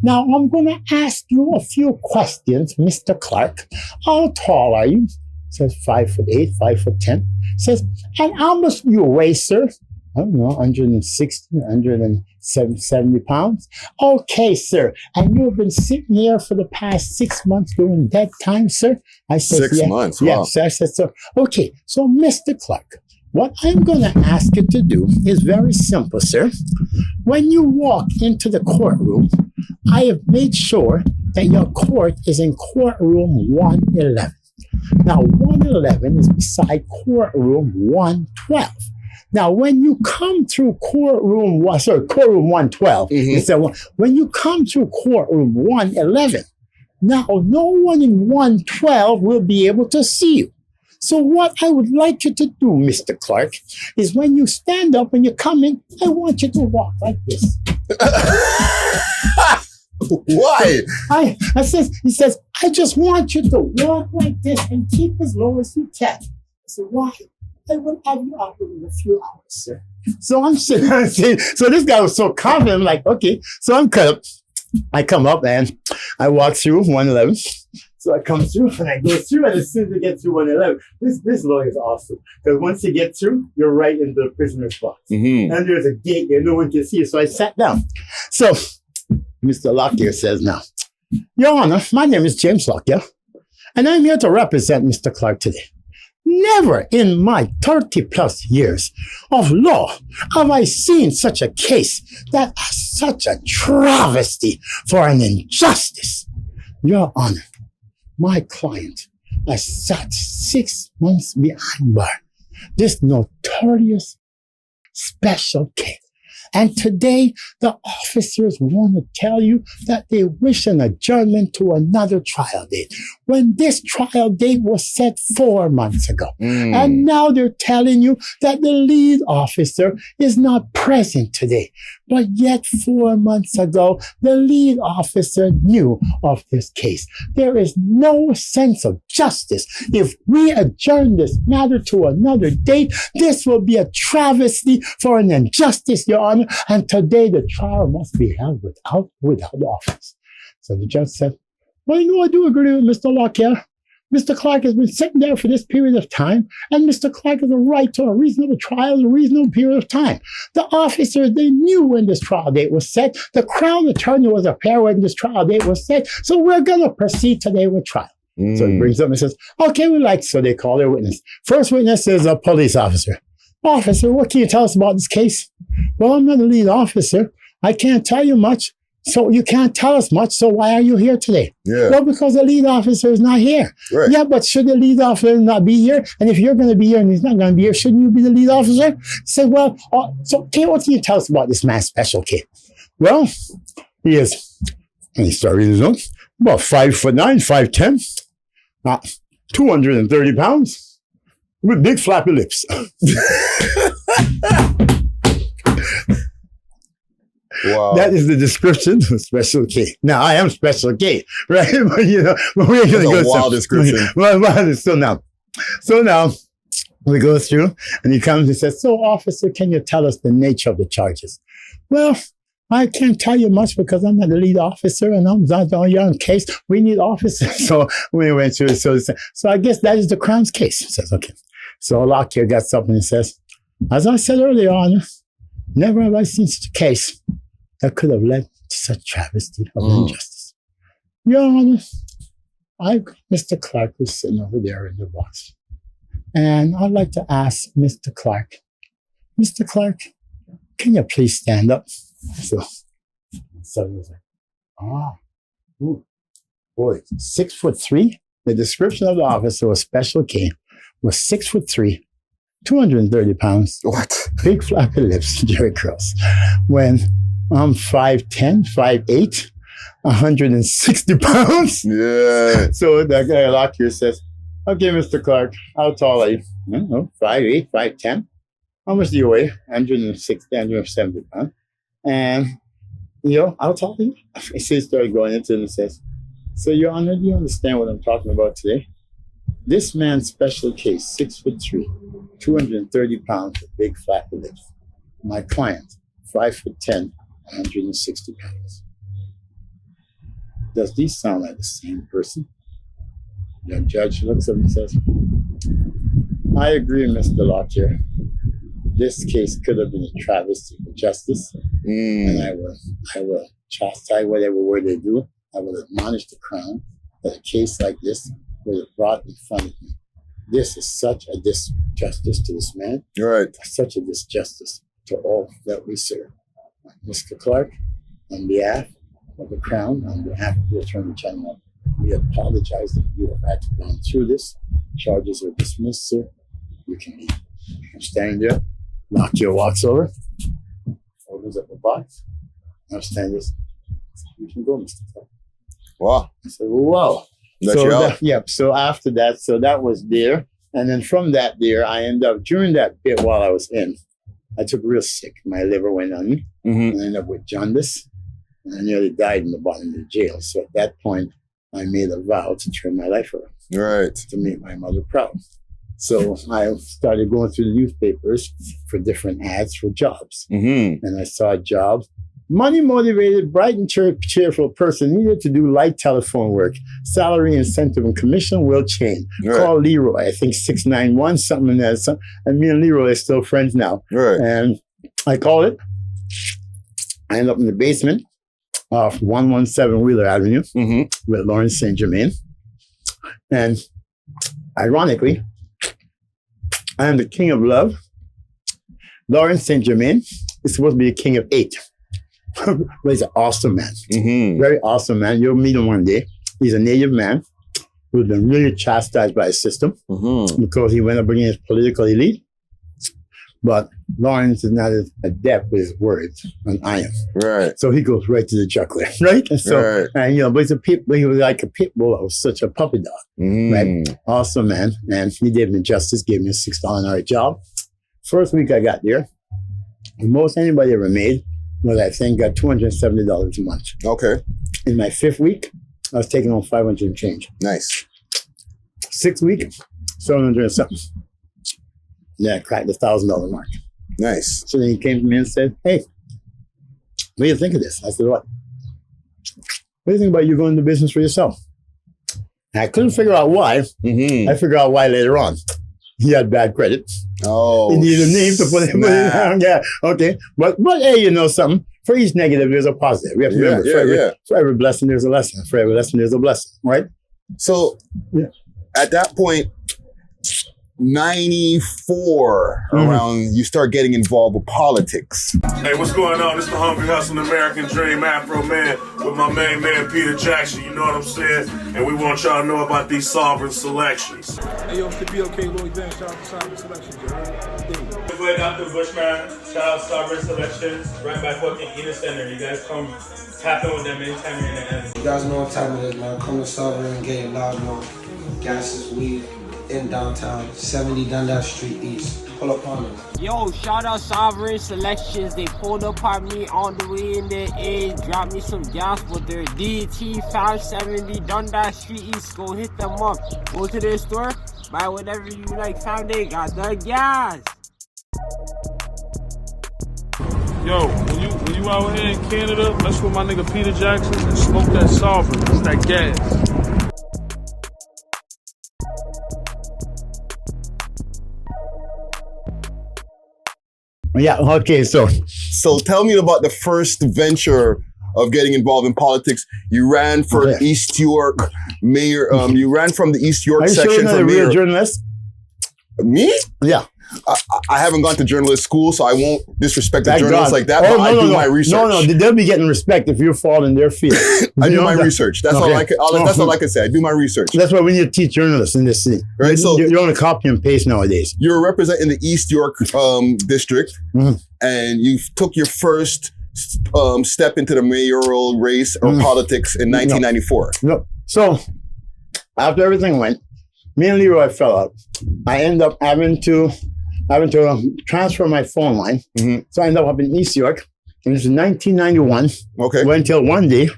Now, I'm going to ask you a few questions, Mr. Clarke. How tall are you? Says 5'8", 5'10". Says, and how much do you weigh, sir? I don't know, 160, 170 pounds. Okay, sir. And you've been sitting here for the past 6 months doing dead time, sir? I said, 6 months, wow. Yeah, so I said, so. Okay, so Mr. Clarke, what I'm going to ask you to do is very simple, sir. When you walk into the courtroom, I have made sure that your court is in courtroom 111. Now, 111 is beside courtroom 112. Now, when you come through courtroom 112, when you come through courtroom 111, now no one in 112 will be able to see you. So what I would like you to do, Mr. Clarke, is when you stand up and you come in, I want you to walk like this. Why? He says, I just want you to walk like this and keep as low as you can. I said, why? I will have you out in a few hours, sir. So I'm sitting, so this guy was so confident. I'm like, okay. So I come up and I walk through 111. So I come through and I go through, and as soon as I get through 111, this lawyer is awesome. Because once you get through, you're right in the prisoner's box. Mm-hmm. And there's a gate there, no one can see you. So I sat down. So Mr. Lockyer says, now, Your Honor, my name is James Lockyer, and I'm here to represent Mr. Clarke today. Never in my 30 plus years of law have I seen such a case that is such a travesty for an injustice. Your Honor, my client has sat 6 months behind bar. This notorious special case. And today, the officers want to tell you that they wish an adjournment to another trial date, when this trial date was set 4 months ago. And now they're telling you that the lead officer is not present today. But yet 4 months ago, the lead officer knew of this case. There is no sense of justice. If we adjourn this matter to another date, this will be a travesty for an injustice, Your Honor. And today the trial must be held without office. So the judge said, well, I do agree with Mr. Lockyer. Mr. Clarke has been sitting there for this period of time, and Mr. Clarke has a right to a reasonable trial in a reasonable period of time. The officers, they knew when this trial date was set. The Crown Attorney was aware when this trial date was set. So we're going to proceed today with trial. So he brings up and says, okay, so they call their witness. First witness is a police officer. Officer, what can you tell us about this case? Well, I'm not the lead officer. I can't tell you much. So you can't tell us much. So why are you here today? Yeah. Well, because the lead officer is not here. Right. Yeah, but should the lead officer not be here? And if you're going to be here and he's not going to be here, shouldn't you be the lead officer? Say, well, so okay, what can you tell us about this man's special case? Well, he is, and he started his own, about 5'9", 5'10", 230 pounds, with big flappy lips. Wow. That is the description of Special K. Now, I am Special K, right? But, but we ain't going to go a wild description. So now we go through, and he comes and says, so, officer, can you tell us the nature of the charges? Well, I can't tell you much because I'm not the lead officer and I'm not on your case. We need officers. So we went through it. So I guess that is the Crown's case. He says, okay. So Lockyer gets up and he says, as I said earlier on, never have I seen such a case that could have led to such travesty of injustice. Your Honor, Mr. Clarke was sitting over there in the box. And I'd like to ask Mr. Clarke, can you please stand up? So he was like, boy, 6'3". The description of the officer was Special K, was 6'3", 230 pounds. What? Big flappy lips, Jerry curls. When I'm 5'10", 5'8", 160 pounds. Yeah. So that guy locked here says, okay, Mr. Clarke, how tall are you? I don't know, 5'8", 5'10". How much do you weigh? 160, 170 pounds. And, how tall are you? He started going into it and says, so, Your Honor, do you understand what I'm talking about today? This man's special case, 6'3", 230 pounds, a big flat lips. My client, 5'10", 160 pounds. Does these sound like the same person? The judge looks at him and says, I agree, Mr. Lockyer. This case could have been a travesty of justice, and I will chastise whatever word they do. I will admonish the Crown that a case like this was brought in front of me. This is such a disjustice to this man. Right. Such a disjustice to all that we serve. Mr. Clarke, on behalf of the Crown, on behalf of the Attorney General, we apologize that you have had to go through this. Charges are dismissed, sir. You can leave. I'm standing there. Lockyer walks over, opens up the box. I'm standing there. You can go, Mr. Clarke. Wow. I said, wow. So after that, so that was there. And then from that there, I ended up, during that bit while I was in, I took real sick. My liver went on me. And I ended up with jaundice. And I nearly died in the bottom of the jail. So at that point, I made a vow to turn my life around. Right. To make my mother proud. So I started going through the newspapers for different ads for jobs. And I saw a job. Money-motivated, bright and cheerful person needed to do light telephone work. Salary, incentive, and commission will change. Right. Call Leroy, I think 691, something in that. And me and Leroy are still friends now. Right. And I called it. I ended up in the basement of 117 Wheeler Avenue with Lawrence St. Germain. And ironically, I am the king of love. Lawrence St. Germain is supposed to be the king of 8. But he's an awesome man. Very awesome man. You'll meet him one day. He's a native man who's been really chastised by the system because he went up against his political elite. But Lawrence is not as adept with his words, and I am. Right. So he goes right to the jugular, right? And so, and but he's he was like a pit bull. I was such a puppy dog, right? Awesome man. And he did me justice, gave me a $6 an hour job. First week I got there, the most anybody ever made was, I think, got $270 a month. Okay. In my 5th week, I was taking home 500 and change. Nice. 6th week, 700 and something. Then I cracked the $1,000 mark. Nice. So then he came to me and said, hey, what do you think of this? I said, what? What do you think about you going into business for yourself? And I couldn't figure out why. I figured out why later on. He had bad credit. Oh, he needed a name to put it down. Yeah, okay. But hey, you know something? For each negative, there's a positive. We have to remember, for every blessing, there's a lesson. For every lesson, there's a blessing, right? So at that point, 94 around, you start getting involved with politics. Hey, what's going on? It's the Hungry Hustling American Dream Afro Man with my main man Peter Jackson, you know what I'm saying? And we want y'all to know about these sovereign selections. Hey, yo, Mr. B.O.K. Lloyd Van, shout out to Sovereign Selections, you heard? Good boy, Dr. Bushman, shout out Sovereign Selections, right by fucking Eden Center. You guys come tap in with them anytime you're in the end. You guys know what time it is, man. Come to Sovereign, get it loud, man. Gas is weed. In downtown, 70 Dundas Street East. Pull up on them. Yo, shout out Sovereign Selections. They pulled up on me on the way in the A. Dropped me some gas with their DT 570 Dundas Street East. Go hit them up. Go to their store, buy whatever you like. Found they got the gas. Yo, when you out here in Canada, mess with my nigga Peter Jackson and smoke that Sovereign. It's that gas. Yeah, okay, so tell me about the first venture of getting involved in politics. You ran for East York mayor. You ran from the East York section. Are you sure you're not a real journalist? Me? Yeah. I haven't gone to journalist school, so I won't disrespect the journalists like that, but I do my research. No, they'll be getting respect if you fall in their field. I do my research. That's all I can. That's all I can say. I do my research. That's why we need to teach journalists in this city. Right. So you're on a copy and paste nowadays. You're representing the East York district, and you took your first step into the mayoral race or politics in 1994? No. So after everything went, me and Leroy fell out. I ended up having to transfer my phone line. So I ended up in East York. And this is 1991. Okay. Went until one day,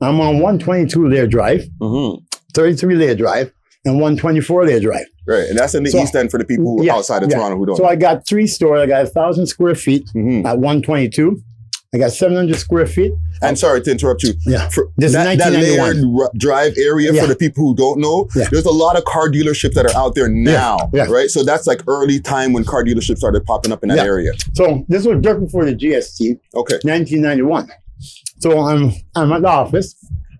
I'm on 122 Lair Drive, 33 Lair Drive, and 124 Lair Drive. Right, and that's in the East End for the people outside of Toronto who don't. So I got 3 stores. I got 1,000 square feet at 122. I got 700 square feet. I'm sorry to interrupt you. Yeah. This is 1991. That layered drive area, for the people who don't know, there's a lot of car dealerships that are out there now, right? So that's like early time when car dealerships started popping up in that area. So this was just before the GST, 1991. So I'm at the office,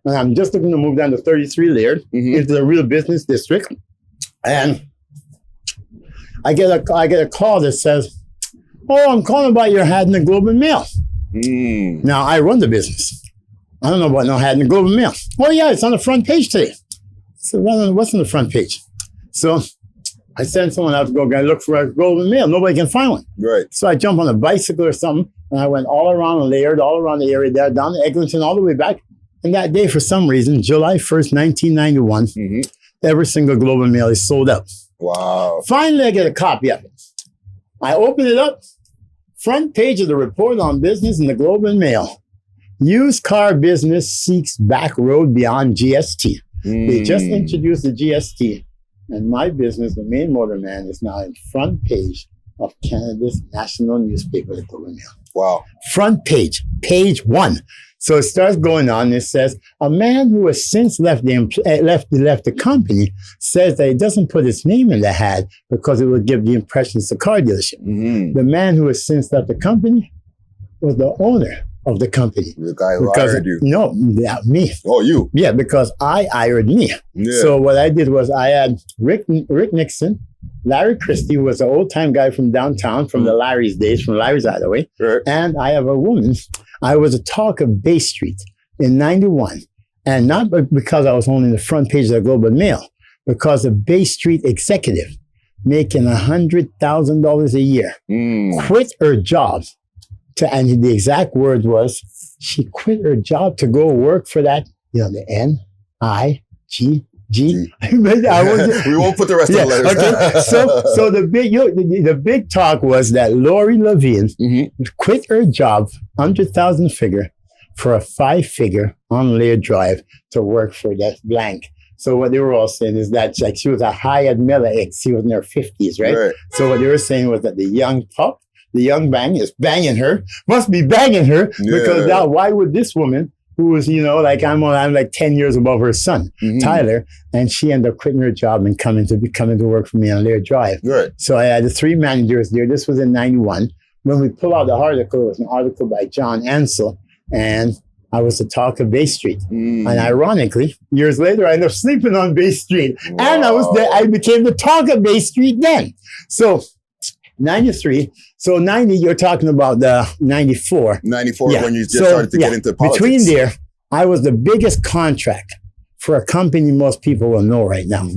and I'm just looking to move down to 33 Laird into the real business district. And I get a call that says, "Oh, I'm calling about your ad in the Globe and Mail." Now, I run the business. I don't know about no ad in the Globe and Mail. Oh, yeah, it's on the front page today. So what's on the front page? So I send someone out to go look for a Globe and Mail. Nobody can find one. Right. So I jump on a bicycle or something, and I went all around and layered all around the area there, down to Eglinton, all the way back. And that day, for some reason, July 1st, 1991, every single Globe and Mail is sold out. Wow. Finally, I get a copy of it. I open it up. Front page of the report on business in the Globe and Mail. Used car business seeks back road beyond GST. They just introduced the GST. And my business, the main motor man, is now in front page of Canada's national newspaper, the Globe and Mail. Wow. Front page, page 1. So it starts going on. It says, a man who has since left the company says that he doesn't put his name in the hat because it would give the impression it's a car dealership. The man who has since left the company was the owner of the company. The guy who hired you. No, me. Oh, you? Yeah, because I hired me. Yeah. So what I did was I had Rick Nixon, Larry Christie, who was an old-time guy from downtown, from the Larry's days, from Larry's Hideaway. Right. And I have a woman. I was a talk of Bay Street in 91. And not because I was only in the front page of the Globe and Mail, because a Bay Street executive making $100,000 a year quit her job. And the exact word was, she quit her job to go work for that, the N-I-G. we won't put the rest of the letters. Okay. So the big talk was that Lori Levine quit her job, 100,000 figure, for a 5-figure on Laird Drive to work for that blank. So what they were all saying is that she was a high-end Miller ex. She was in her 50s, right? So what they were saying was that the young pup, the young bang is banging her, must be banging her, because now why would this woman, who was, I'm like 10 years above her son, Tyler, and she ended up quitting her job and coming to work for me on Laird Drive. Right. So I had the 3 managers there. This was in 91. When we pull out the article, it was an article by John Ansell, and I was the talk of Bay Street. And ironically, years later, I ended up sleeping on Bay Street. Wow. And I became the talk of Bay Street then. So 93. So 90, you're talking about the 94. 94 when you just started to get into politics. Between there, I was the biggest contract for a company most people will know right now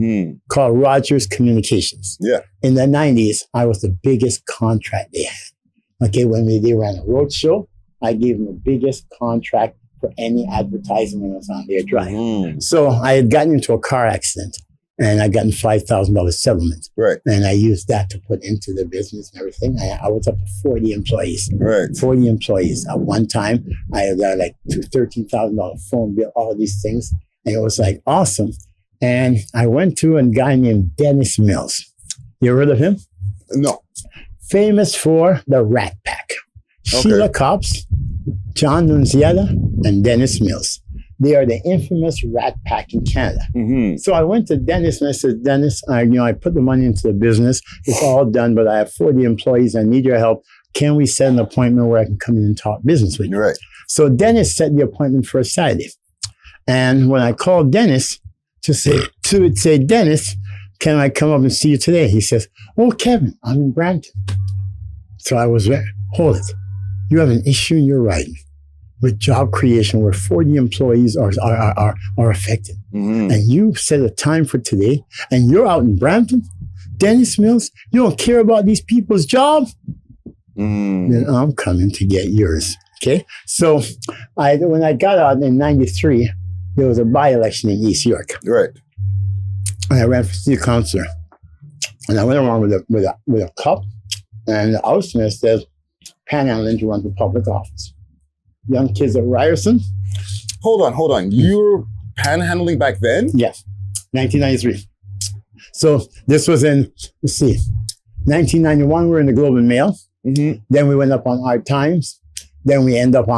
called Rogers Communications. Yeah. In the 90s, I was the biggest contract they had. Okay, when they ran a road show, I gave them the biggest contract for any advertisement that was on their drive. So I had gotten into a car accident. And I got a $5,000 settlement. Right. And I used that to put into the business and everything. I was up to 40 employees. Right. 40 employees. At one time, I got like $13,000 phone bill, all these things. And it was like awesome. And I went to a guy named Dennis Mills. You heard of him? No. Famous for the Rat Pack. Sheila Copps, John Nunziata, and Dennis Mills. They are the infamous Rat Pack in Canada. So I went to Dennis and I said, Dennis, I put the money into the business. It's all done, but I have 40 employees. I need your help. Can we set an appointment where I can come in and talk business with you? Right. So Dennis set the appointment for a Saturday. And when I called Dennis to say, Dennis, can I come up and see you today? He says, oh, Kevin, I'm in Brampton. So I was there. Hold it. You have an issue in your riding with job creation where 40 employees are affected. And you set a time for today and you're out in Brampton, Dennis Mills, you don't care about these people's job? Then I'm coming to get yours. Okay, so when I got out in '93, there was a by-election in East York. Right. And I ran for city councilor. And I went around with a cup, and the outsmith says, panhandling to run for public office. Young kids at Ryerson. Hold on. You were panhandling back then? Yes, 1993. So this was in, 1991, we were in the Globe and Mail. Mm-hmm. Then we went up on Hard Times. Then we end up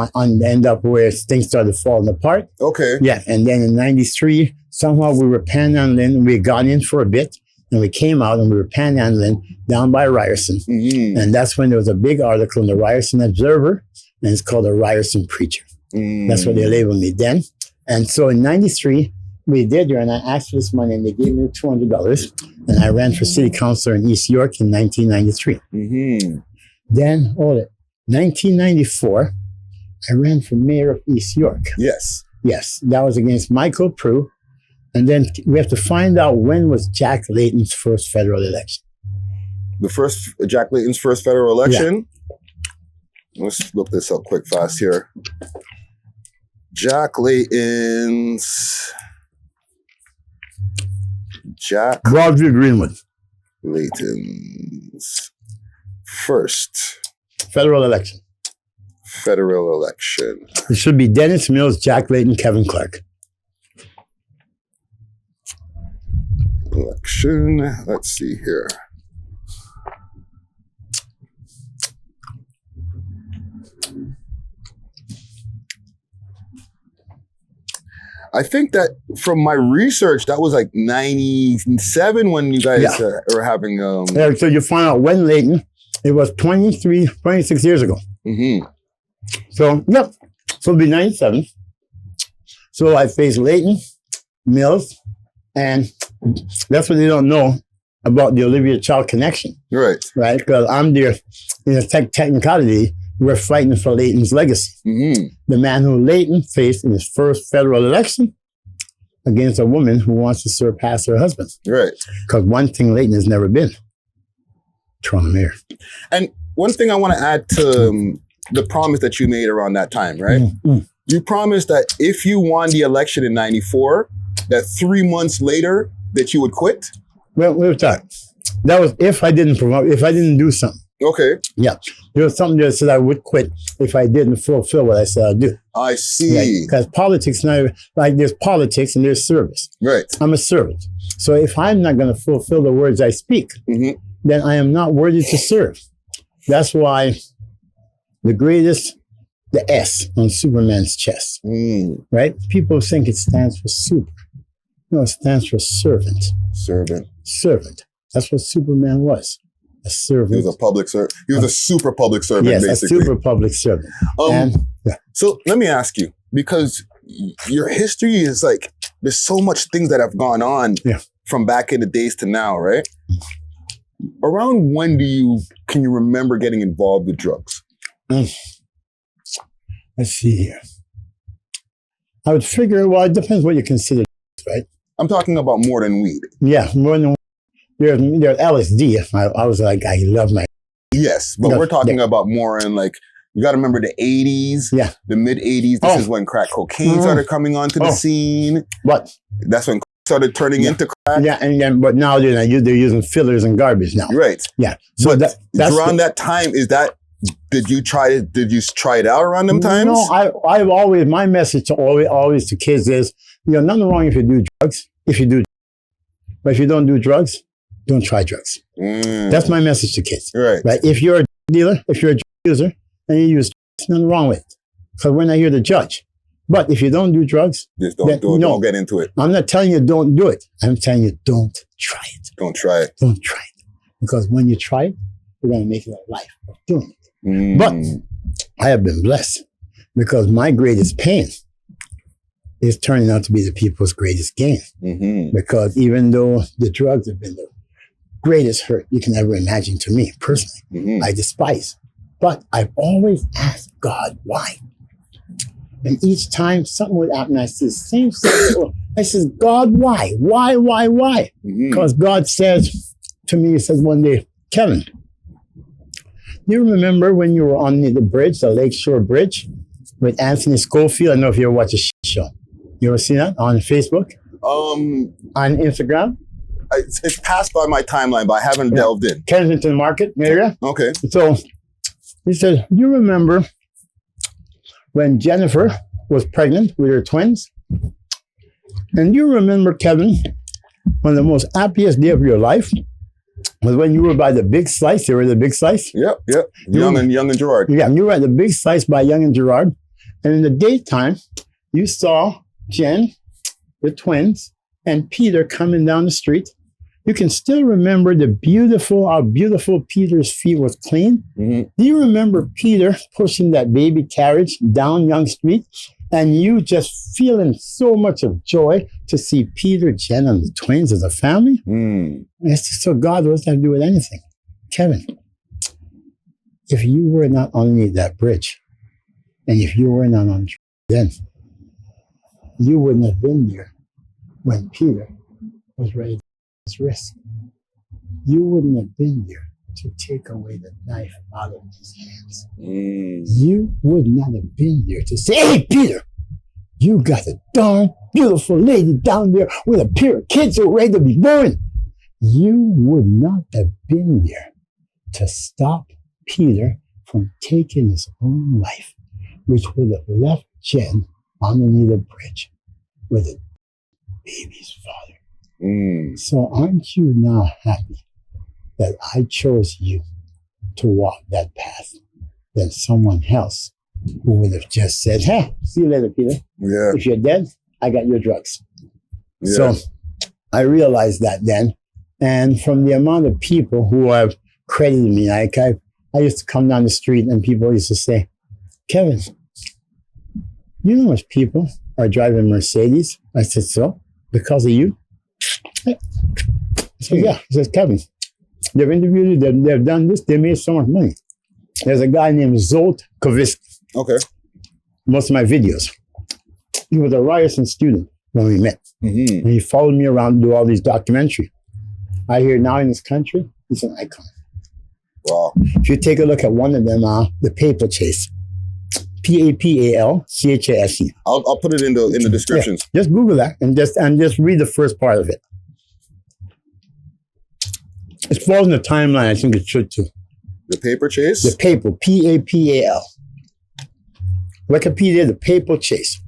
where things started falling apart. Okay. Yeah, and then in 93, somehow we were panhandling. We had gone in for a bit, and we came out and we were panhandling down by Ryerson. Mm-hmm. And that's when there was a big article in the Ryerson Observer, and it's called the Ryerson Preacher. Mm-hmm. That's what they labeled me then. And so in 93, we did there, and I asked for this money, and they gave me $200, and I ran for city councilor in East York in 1993. Mm-hmm. Then, 1994, I ran for mayor of East York. Yes. Yes, that was against Michael Prue. And then we have to find out when was Jack Layton's first federal election. Jack Layton's first federal election? Yeah. Let's look this up quick fast here. Broadview Greenwood. Layton's first federal election. It should be Dennis Mills, Jack Layton, Kevin Clarke. Election. Let's see here. I think that from my research, that was like 97 when you guys were having... So you find out when Layton, it was 26 years ago. Mm-hmm. So, yep. So it'll be 97. So I faced Layton, Mills, and that's what they don't know about the Olivia Child connection. Right. Right? Because I'm there in a technicality. We're fighting for Layton's legacy. Mm-hmm. The man who Layton faced in his first federal election against a woman who wants to surpass her husband. Right. Because one thing Layton has never been, Toronto mayor. And one thing I want to add to the promise that you made around that time, right? Mm-hmm. You promised that if you won the election in 94, that 3 months later that you would quit? Well, we were talking. That was if I didn't do something. Okay. Yeah. There was something that said I would quit if I didn't fulfill what I said I'd do. I see. Because politics now, like there's politics and there's service. Right. I'm a servant. So if I'm not going to fulfill the words I speak, mm-hmm. then I am not worthy to serve. That's why the S on Superman's chest, right? People think it stands for super. No, it stands for servant. Servant. That's what Superman was. A servant. He was a public servant. He was a super public servant, yes, basically. A super public servant. So let me ask you, because your history is like, there's so much things that have gone on from back in the days to now, right? Around when can you remember getting involved with drugs? Let's see here. I would figure, well, it depends what you consider, right? I'm talking about more than weed. Yeah, more than there's LSD. I was like, I love my... Yes, but we're talking about more in like, you got to remember the 80s, the mid 80s. This is when crack cocaine started coming onto the scene. What? That's when started turning into crack. Yeah, but now they're using fillers and garbage now. Right. Yeah. So that's around that time, did you try it out around them times? No, I've always, my message to always to kids is, nothing wrong if you do drugs, but if you don't do drugs, don't try drugs. That's my message to kids. Right. If you're a dealer, if you're a drug user, and you use drugs, nothing wrong with it. Because we're not here to judge. But if you don't do drugs, just don't get into it. I'm not telling you don't do it. I'm telling you don't try it. Don't try it. Don't try it. Because when you try it, you're going to make it a life of doing it. But I have been blessed because my greatest pain is turning out to be the people's greatest gain. Mm-hmm. Because even though the drugs have been the greatest hurt you can ever imagine to me personally, I despise. But I've always asked God why. And each time something would happen, I said, same stuff. I says, God, why? Why? Because God says to me, he says one day, Kevin, You remember when you were on the bridge, the Lakeshore Bridge, with Anthony Schofield? I don't know if you ever watched a show. You ever seen that on Facebook? On Instagram? It's passed by my timeline, but I haven't delved in. Kensington Market area. Okay. So he said, you remember when Jennifer was pregnant with her twins? And you remember, Kevin, one of the most happiest day of your life was when you were by the Big Slice. You were the Big Slice? Yep. Young and Gerard. Yeah, you were at the Big Slice by Young and Gerard. And in the daytime, you saw Jen, the twins, and Peter coming down the street. You can still remember how beautiful Peter's feet was clean. Mm-hmm. Do you remember Peter pushing that baby carriage down Young Street? And you just feeling so much of joy to see Peter, Jen, and the twins as a family? So God, what's that to do with anything? Kevin, if you were not underneath that bridge, and if you were not on then, you wouldn't have been there when Peter was ready to take his risk. You wouldn't have been there to take away the knife out of his hands. You would not have been there to say, hey, Peter, you got a darn beautiful lady down there with a pair of kids who are ready to be born. You would not have been there to stop Peter from taking his own life, which would have left Jen underneath the bridge with a baby's father. So aren't you now happy that I chose you to walk that path than someone else who would have just said, hey, see you later, Peter. Yeah. If you're dead, I got your drugs. Yeah. So I realized that then. And from the amount of people who have credited me, I used to come down the street and people used to say, Kevin, you know how much people are driving Mercedes? I said, so? Because of you? So yeah, he says, Kevin, they've interviewed you, they've done this, they made so much money. There's a guy named Zolt Kovisk. Okay. Most of my videos. He was a Ryerson student when we met. And he followed me around to do all these documentaries. I hear now in this country, he's an icon. Wow. If you take a look at one of them, The Papal Chase. Papalchase. I'll put it in the descriptions. Yeah, just Google that and just read the first part of it. It falls in the timeline. I think it should too. The Paper Chase? The Papal, P-A-P-A-L. Wikipedia, The Papal Chase.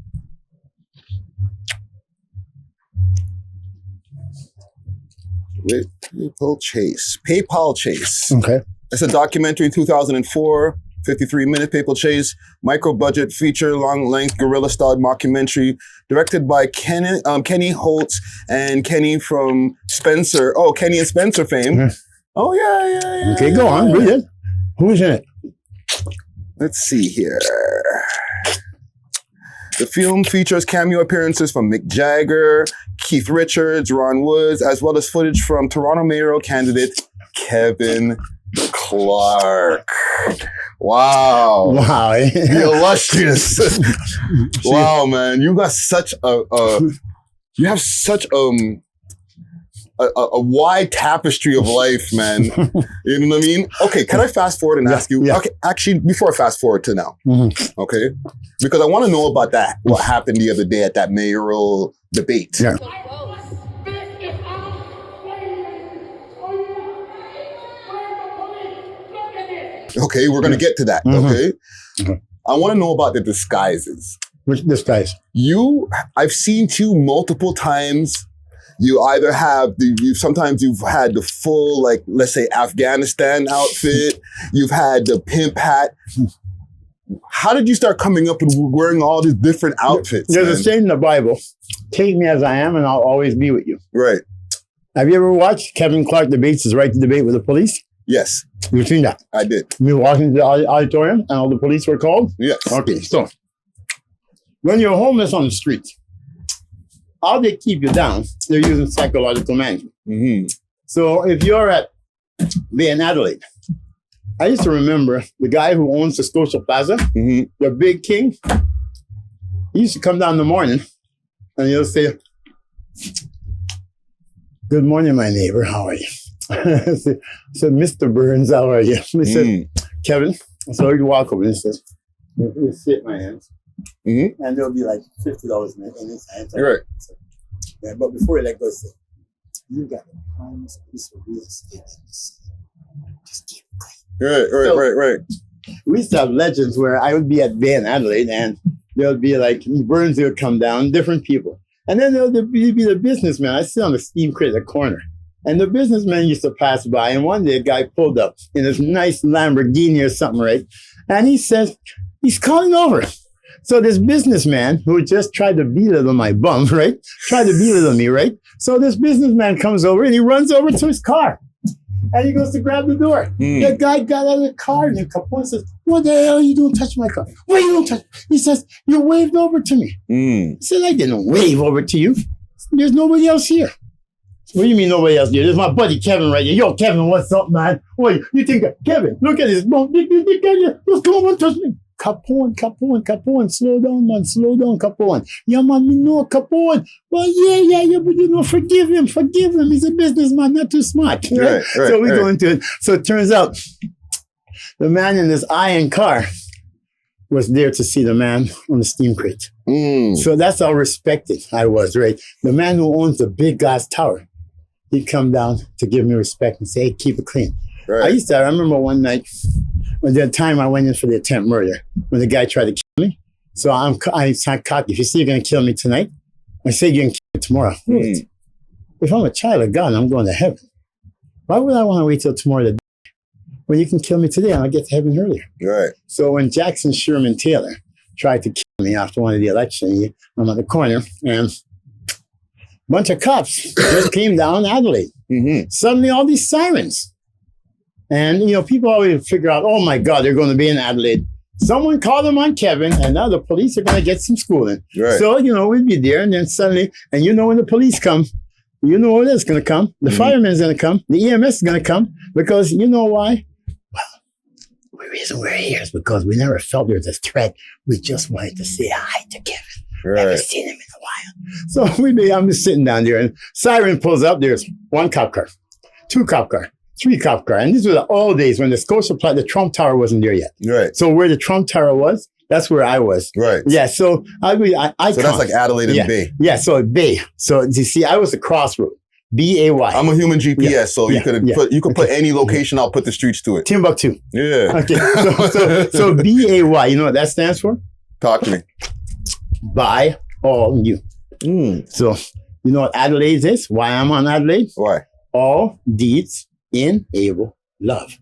PayPal Chase. Okay. It's a documentary in 2004, 53-minute Papal Chase, micro-budget feature, long-length guerrilla-style mockumentary, directed by Kenny Holtz and Kenny from Spencer. Oh, Kenny and Spencer fame. Yeah. Oh, yeah. Okay, go on, read it. Who's in it? Let's see here. The film features cameo appearances from Mick Jagger, Keith Richards, Ron Woods, as well as footage from Toronto mayoral candidate Kevin Clarke. Wow. The illustrious. Wow, man. You got such you have such a wide tapestry of life, man. You know what I mean? Okay, can I fast forward and ask you? Yeah. Okay, actually, before I fast forward to now, okay? Because I want to know about that, what happened the other day at that mayoral debate. Yeah. Okay, we're going to get to that, okay? I want to know about the disguises. Which disguise? I've seen you multiple times. You either have sometimes you've had the full, like, let's say Afghanistan outfit. You've had the pimp hat. How did you start coming up and wearing all these different outfits? There's a saying in the Bible, take me as I am and I'll always be with you. Right. Have you ever watched Kevin Clarke debates his right to debate with the police? Yes. You've seen that? I did. You walked into the auditorium and all the police were called? Yes. Okay, so when you're homeless on the streets, how they keep you down, they're using psychological management. So if you're at in Adelaide, I used to remember the guy who owns the Scotia Plaza, the big king. He used to come down in the morning and he'll say, good morning, my neighbor, how are you? I said, Mr. Burns, how are you? He said, Kevin, so you walk over and says, you sit my hands. And there'll be like $50 in his hands. Right. Yeah, but before he let go, say, you got the finest piece of real estate in the city. Just keep it clean. Right. We used to have legends where I would be at Bay in Adelaide and there'll be like Burns would come down, different people. And then there'll be the businessman. I sit on the steam crate at the corner. And the businessman used to pass by. And one day a guy pulled up in his nice Lamborghini or something, right? And he says, he's calling over. So this businessman who just tried to belittle my bum, right? Tried to belittle me, right? So this businessman comes over and he runs over to his car. And he goes to grab the door. The guy got out of the car and Capone says, what the hell you don't touch my car? Why you don't touch? He says, you waved over to me. He said, I didn't wave over to you. There's nobody else here. What do you mean nobody else here? There's my buddy Kevin right here. Yo, Kevin, what's up, man? What, you think, Kevin, look at this. Just come over and touch me. Capone, slow down, man, slow down, Capone. Yeah, man, you know Capone. Well, yeah, but you know, forgive him. He's a businessman, not too smart. Right? So we go into it. So it turns out the man in this iron car was there to see the man on the steam crate. So that's how respected I was, right? The man who owns the big glass tower, he'd come down to give me respect and say, hey, keep it clean. Right. I remember one night, when the time I went in for the attempt murder, when the guy tried to kill me. So I'm cocky. If you say you're going to kill me tonight, I say you're going to kill me tomorrow. If I'm a child of God, I'm going to heaven. Why would I want to wait till tomorrow to die when you can kill me today and I'll get to heaven earlier? Right. So when Jackson Sherman Taylor tried to kill me after one of the elections, I'm at the corner and a bunch of cops just came down Adelaide. Suddenly all these sirens. And, you know, people always figure out, oh, my God, they're going to be in Adelaide. Someone called them on Kevin, and now the police are going to get some schooling. Right. So, you know, we'd be there, and then suddenly, and you know when the police come, you know what is going to come. The fireman's going to come. The EMS is going to come. Because you know why? Well, the reason we're here is because we never felt there was a threat. We just wanted to say hi to Kevin. Never seen him in a while. So I'm just sitting down there, and siren pulls up. There's one cop car, two cop car, 3 cop car. And these were the old days when the Scotia Plaza, the Trump Tower wasn't there yet. Right. So where the Trump Tower was, that's where I was. Right. Yeah. So so that's like Adelaide and Bay. Yeah. So Bay. So you see, I was the crossroad. B-A-Y. I'm a human GPS, so you could put any location. I'll put the streets to it. Timbuktu. Yeah. Okay. So B-A-Y. You know what that stands for? Talk to me. By all you. So you know what Adelaide is? Why I'm on Adelaide? Why? All deeds enable love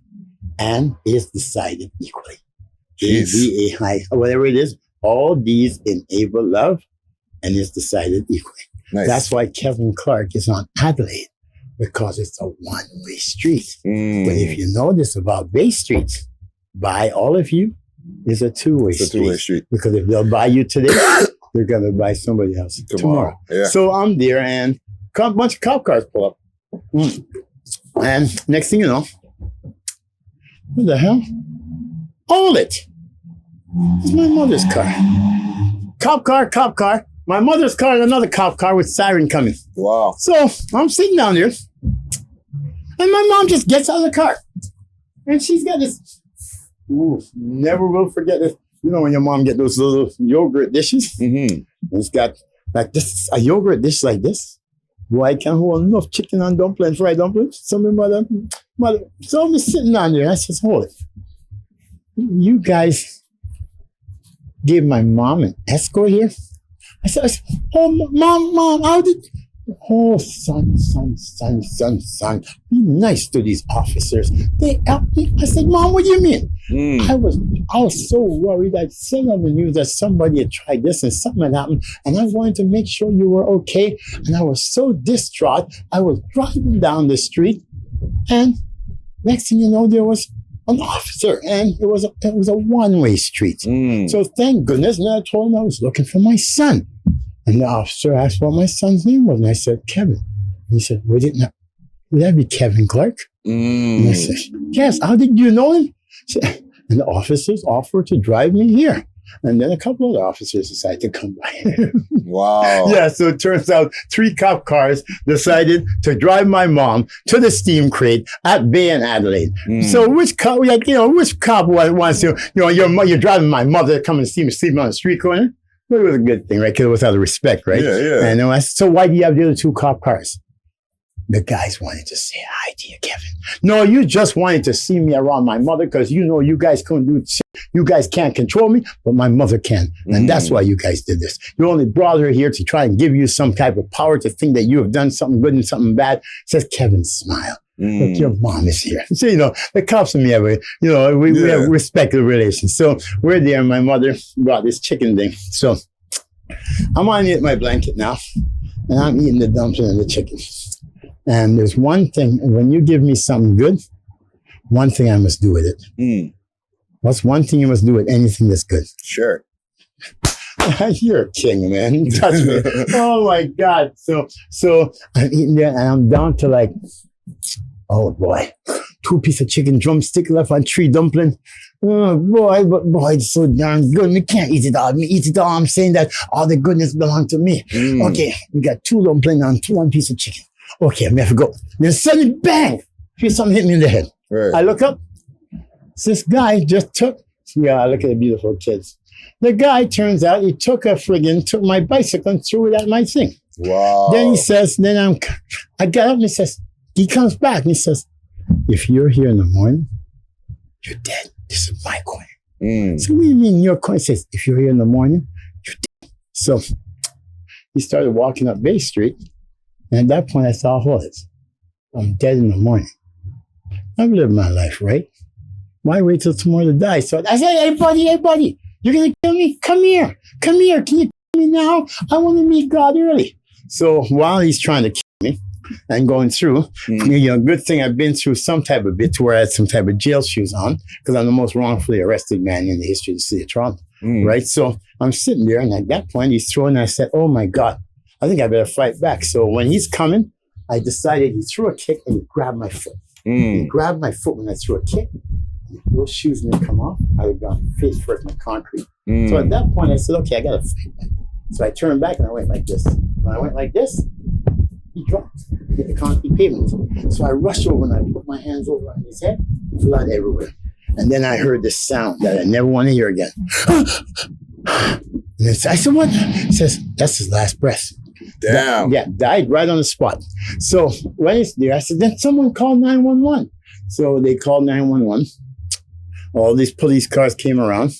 and is decided equally. A-B-A-I, whatever it is, all these enable love and is decided equally. Nice. That's why Kevin Clarke is on Adelaide, because it's a one-way street. But if you know this about Bay Street, by all of you is a two-way street. It's a two-way street. Because if they'll buy you today, they're going to buy somebody else tomorrow. Yeah. So I'm there and a bunch of cop cars pull up. And next thing you know, what the hell? Hold it. It's my mother's car. Cop car. My mother's car and another cop car with siren coming. Wow. So I'm sitting down there and my mom just gets out of the car. And she's got this, never will forget this. You know when your mom get those little yogurt dishes? It's got like this, a yogurt dish like this. Boy, I can't hold enough chicken and dumplings, fried dumplings. So my mother. So I'm just sitting down there. I said, hold it. You guys gave my mom an escort here? I said, oh, mom, how did... Oh, son. Be nice to these officers. They helped me. I said, Mom, what do you mean? I was so worried. I'd seen on the news that somebody had tried this and something had happened, and I wanted to make sure you were okay. And I was so distraught. I was driving down the street, and next thing you know, there was an officer, and it was a one-way street. So thank goodness. And I told him I was looking for my son. And the officer asked what my son's name was. And I said, Kevin. And he said, would that be Kevin Clarke? And I said, yes. How did you know him? And the officers offered to drive me here. And then a couple other officers decided to come by. Wow. Yeah, so it turns out 3 cop cars decided to drive my mom to the steam crate at Bay and Adelaide. So which cop, which cop wants to, you're driving my mother to come and see me sleeping on the street corner? Well, it was a good thing, right? Because it was out of respect, right? Yeah. And I said, so why do you have the other 2 cop cars? The guys wanted to say hi to you, Kevin. No, you just wanted to see me around my mother because you guys couldn't do shit. You guys can't control me, but my mother can. And that's why you guys did this. You only brought her here to try and give you some type of power to think that you have done something good and something bad. Says Kevin, smile. Look, your mom is here. So, the cops and me have, we have respectful relations. So we're there. And my mother brought this chicken thing. So I'm on my blanket now, and I'm eating the dumpling and the chicken. And there's one thing, when you give me something good, one thing I must do with it. What's one thing you must do with anything that's good? Sure. You're a king, man. Touch me. Oh my God. So I'm eating there and I'm down to like, oh boy, 2 pieces of chicken drumstick left on 3 dumpling. Oh boy, but boy, it's so darn good. We can't eat it all. We eat it all. I'm saying that all the goodness belongs to me. Okay, we got 2 dumplings on 1 piece of chicken. Okay, I'm going to go. Then suddenly, bang! Feel something hit me in the head. Right. I look up. This guy just took, look at the beautiful kids. The guy, turns out, he took my bicycle and threw it at my thing. Wow. Then he says, I got up and he comes back and he says, if you're here in the morning, you're dead. This is my corner. So what do you mean your corner? He says, if you're here in the morning, you're dead. So he started walking up Bay Street. And at that point, I thought, hold it. I'm dead in the morning. I've lived my life, right? Why wait till tomorrow to die? So I said, hey, buddy, you're going to kill me? Come here. Can you kill me now? I want to meet God early. So while he's trying to kill me and going through, good thing I've been through some type of bit to where I had some type of jail shoes on because I'm the most wrongfully arrested man in the history of the city of Toronto, right? So I'm sitting there, and at that point, he's throwing, and I said, oh my God. I think I better fight back. So when he's coming, I decided he threw a kick and he grabbed my foot. He grabbed my foot when I threw a kick. Those shoes didn't come off. I had gone face first in the concrete. So at that point, I said, okay, I got to fight back. So I turned back and I went like this. When I went like this, he dropped. He hit the concrete pavement. So I rushed over and I put my hands over on his head, blood everywhere. And then I heard this sound that I never want to hear again. And I said, what? He says, that's his last breath. Damn. Died right on the spot. So when it's there, I said, then someone called 911. So they called 911. All these police cars came around.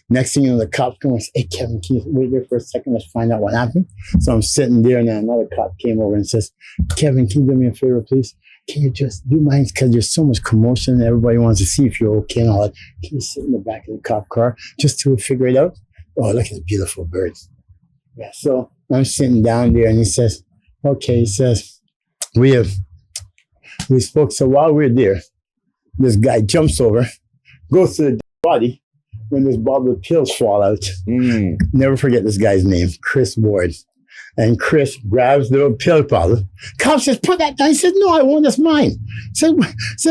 Next thing you know, the cops come and say, hey, Kevin, can you wait there for a second? Let's find out what happened. So I'm sitting there, and then another cop came over and says, Kevin, can you do me a favor, please? Can you just do mine? Because there's so much commotion and everybody wants to see if you're okay and all that. Can you sit in the back of the cop car just to figure it out? Oh, look at the beautiful birds. Yeah, so I'm sitting down there, and he says, okay, he says, we spoke. So while we're there, this guy jumps over, goes to the body, when this bottle of pills fall out. Never forget this guy's name, Chris Ward. And Chris grabs the pill bottle. Cop says, put that down. He said, no, I want that's mine. Said,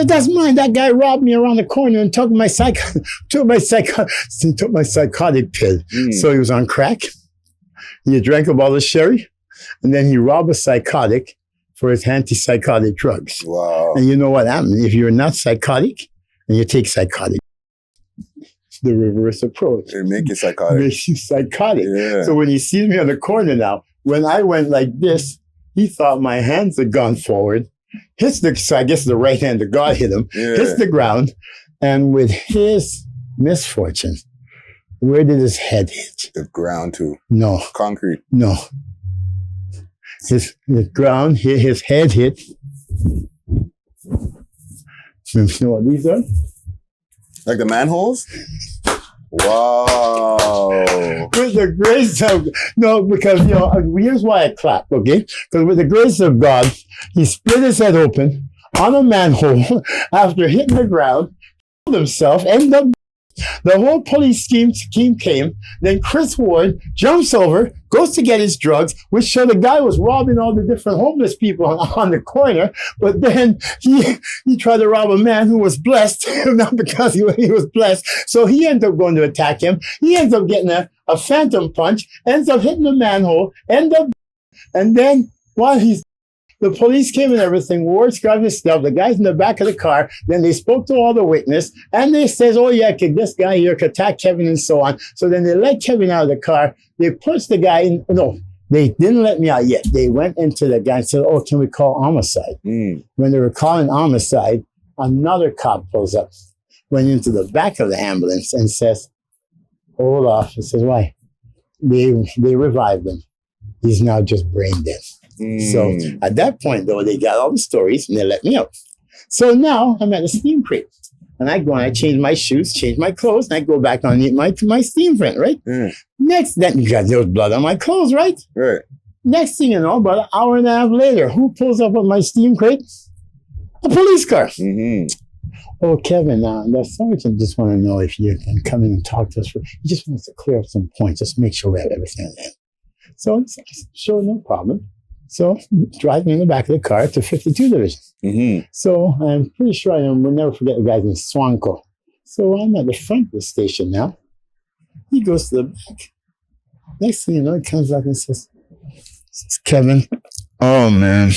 that's mine. That guy robbed me around the corner and took my psychotic pill. So he was on crack. He drank a bottle of sherry, and then he robbed a psychotic for his antipsychotic drugs. Wow. And you know what happened? If you're not psychotic and you take psychotic, the reverse approach. It makes you psychotic. Makes you psychotic. Yeah. So when he sees me on the corner now, when I went like this, he thought my hands had gone forward. So I guess the right hand of God hit him. Yeah. Hits the ground. And with his misfortune, where did his head hit? The ground too. No. Concrete. No. His ground hit, his head hit. You know what these are? Like the manholes? Wow. With the grace of, no, because, here's why I clap, okay? Because with the grace of God, he split his head open on a manhole after hitting the ground, killed himself, ended up, The whole police team came. Then Chris Ward jumps over, goes to get his drugs, which show the guy was robbing all the different homeless people on the corner. But then he tried to rob a man who was blessed, not because he was blessed. So he ends up going to attack him. He ends up getting a phantom punch, ends up hitting the manhole, and then while the police came and everything, Ward's grabbed his stuff, the guy's in the back of the car, then they spoke to all the witness, and they says, oh yeah, this guy here could attack Kevin and so on. So then they let Kevin out of the car, they pushed the guy in, no, they didn't let me out yet. They went into the guy and said, oh, can we call homicide? When they were calling homicide, another cop pulls up, went into the back of the ambulance and says, hold off. He says, why? They revived him. He's now just brain dead. So at that point, though, they got all the stories and they let me out. So now I'm at the steam crate. And I go and I change my shoes, change my clothes, and I go back on my steam vent, right? Next, then you got there was blood on my clothes, right? Right. Next thing you know, about an hour and a half later, who pulls up with my steam crate? A police car. Oh, Kevin, the sergeant just want to know if you can come in and talk to us. He just wants to clear up some points, just make sure we have everything in. So, sure, no problem. So, driving in the back of the car to 52 Division. So, I'm pretty sure we'll never forget the guy's name, Swanko. So, I'm at the front of the station now. He goes to the back. Next thing you know, he comes back and says, Kevin. Oh, man.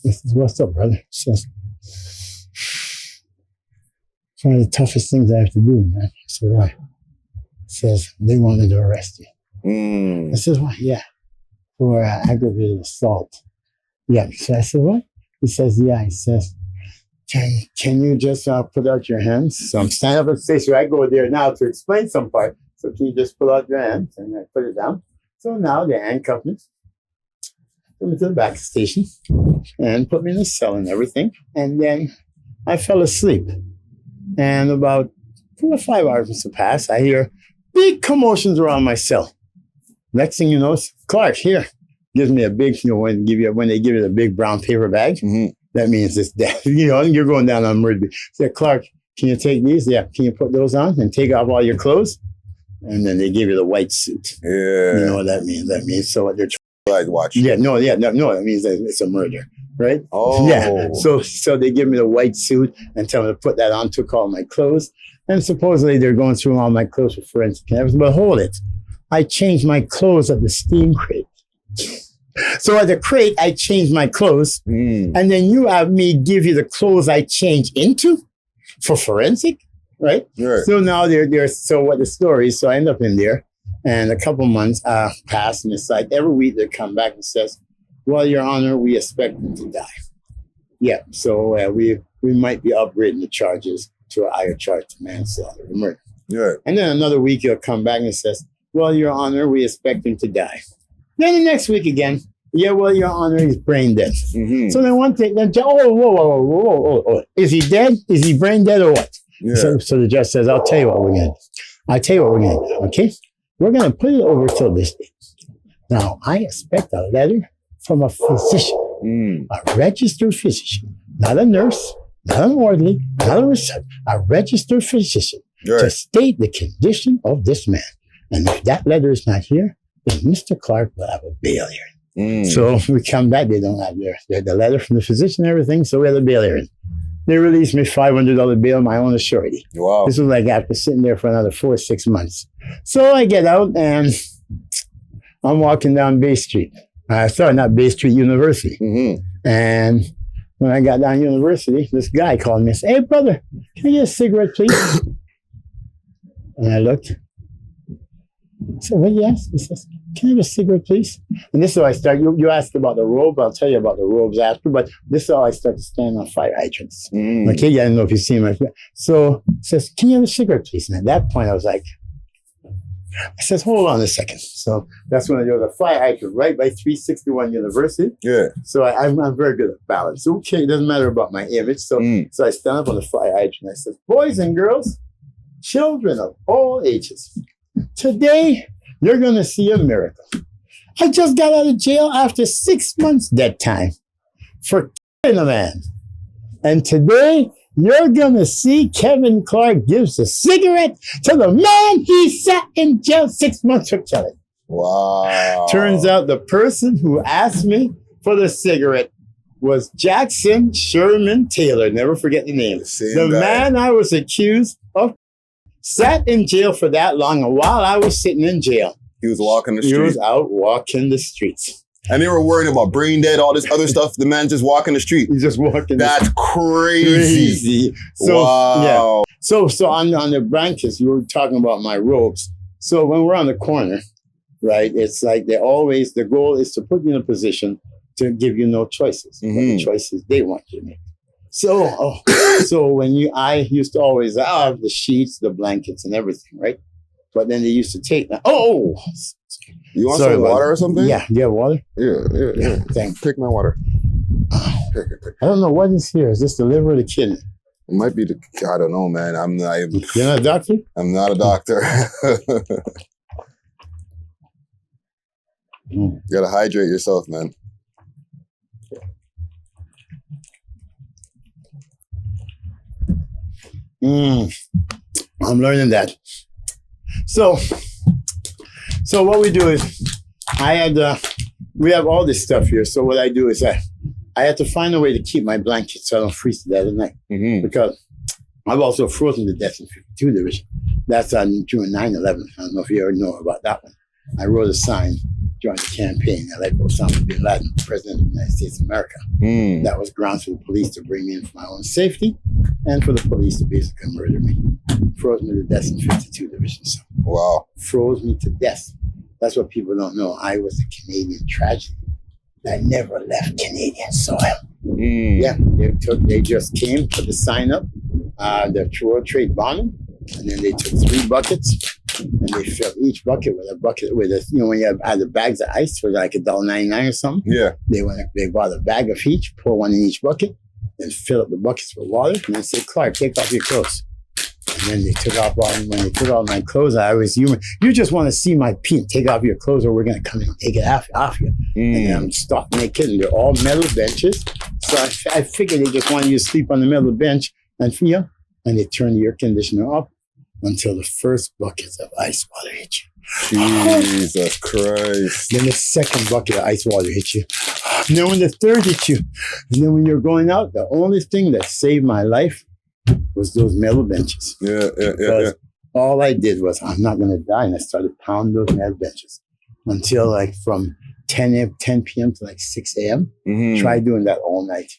He says, what's up, brother? He says, it's one of the toughest things I have to do, man. I said, why? He says, they want me to arrest you. I says, why? Yeah. For aggravated assault. Yeah. So I said, what? He says, yeah. He says, can you just put out your hands? So I'm standing up at the station. I go there now to explain some part. So can you just put out your hands? And I put it down. So now they handcuff me. Put me to the back of the station and put me in a cell and everything. And then I fell asleep. And about 4 or 5 hours must have passed. I hear big commotions around my cell. Next thing you know, Clark here gives me a big, when they give you the big brown paper bag, that means it's death. You're going down on murder. Say, Clark, can you take these? Yeah. Can you put those on and take off all your clothes? And then they give you the white suit. Yeah. You know what that means? That means so what they're trying to watch. Yeah, no, that means that it's a murder, right? Oh. Yeah. So they give me the white suit and tell me to put that on, took all my clothes. And supposedly they're going through all my clothes for forensic evidence. But hold it. I changed my clothes at the steam crate. So at the crate, I changed my clothes. And then you have me give you the clothes I changed into for forensic, right? So now so what the story is, so I end up in there and a couple months pass and it's like every week they come back and says, well, Your Honor, we expect him to die. Yeah, so we might be upgrading the charges to a higher charge to manslaughter or murder. And then another week he'll come back and says, well, Your Honor, we expect him to die. Then the next week again, yeah, well, Your Honor, he's brain dead. So then one thing, then, whoa. Is he dead? Is he brain dead or what? So the judge says, I'll tell you what we're going to do. Okay? We're going to put it over till this date. Now, I expect a letter from a physician, a registered physician, not a nurse, not an orderly, not a receptionist, a registered physician to state the condition of this man. And if that letter is not here, then Mr. Clarke will have a bail hearing. So we come back, they don't have the letter from the physician and everything, so we had a bail hearing. They released me $500 bail, my own surety. Wow. This was like after sitting there for another 4 or 6 months. So I get out and I'm walking down Bay Street. Sorry, not Bay Street, University. And when I got down University, this guy called me and said, hey, brother, can I get a cigarette, please? And I looked. I said, what do you ask? He says, can I have a cigarette, please? And this is how I start. You asked about the robe. I'll tell you about the robes after, but this is how I start to stand on fire hydrants. Okay, yeah, I don't know if you've seen my. So he says, can you have a cigarette, please? And at that point, I was like, I says, hold on a second. So that's when there was a fire hydrant right by 361 University. So I'm very good at balance. Okay, it doesn't matter about my image. So I stand up on the fire hydrant. I said, boys and girls, children of all ages, today you're going to see a miracle. I just got out of jail after 6 months dead time for killing a man. And today you're going to see Kevin Clarke gives a cigarette to the man he sat in jail 6 months for killing. Wow. Turns out the person who asked me for the cigarette was Jackson Sherman Taylor. Never forget the name. The man I was accused of sat in jail for that long. And while I was sitting in jail, he was walking the streets. He was out walking the streets. And they were worried about brain dead, all this other stuff. The man just walking the street. He's just walking. That's crazy. So, wow. Yeah. So on the blankets, you were talking about my robes. So when we're on the corner, right, it's like the goal is to put you in a position to give you no choices. The choices they want you to make. So, I used to always have the sheets, the blankets, and everything, right? But then they used to take that. Oh, you want some water or something? Yeah, water. Yeah. Thanks. Pick my water. Pick. I don't know what is here. Is this the liver or the kidney? It might be I don't know, man. You're not a doctor? I'm not a doctor. You gotta hydrate yourself, man. I'm learning that. So what we do is, we have all this stuff here. So what I do is I had to find a way to keep my blanket so I don't freeze to death at night. Because I've also frozen to death in 52 Division. That's on June 9/11. I don't know if you ever know about that one. I wrote a sign during the campaign that let Osama bin Laden, President of the United States of America. That was grounds for the police to bring me in for my own safety and for the police to basically murder me. Froze me to death in 52 Division. So, wow. Froze me to death. That's what people don't know. I was a Canadian tragedy that never left Canadian soil. Yeah, they just came, put the sign up, the World Trade bombing, and then they took 3 buckets and they filled each bucket with a when you have the bags of ice for like $1.99 or something. Yeah. They bought a bag of each, pour one in each bucket, then fill up the buckets with water, and then say, Clarke, take off your clothes. And then they took off my clothes. I was human. You just want to see my peen. Take off your clothes or we're going to come in and take it off you. And I'm stark naked and they're all metal benches. So I figured they just wanted you to sleep on the metal bench and they turned the air conditioner up until the first buckets of ice water hit you. Jesus Christ. Then the second bucket of ice water hit you. And then when the third hit you, and then when you're going out, the only thing that saved my life was those metal benches. Yeah. All I did was, I'm not going to die. And I started pounding those metal benches until like from 10 p.m. to like 6 a.m. Try doing that all night.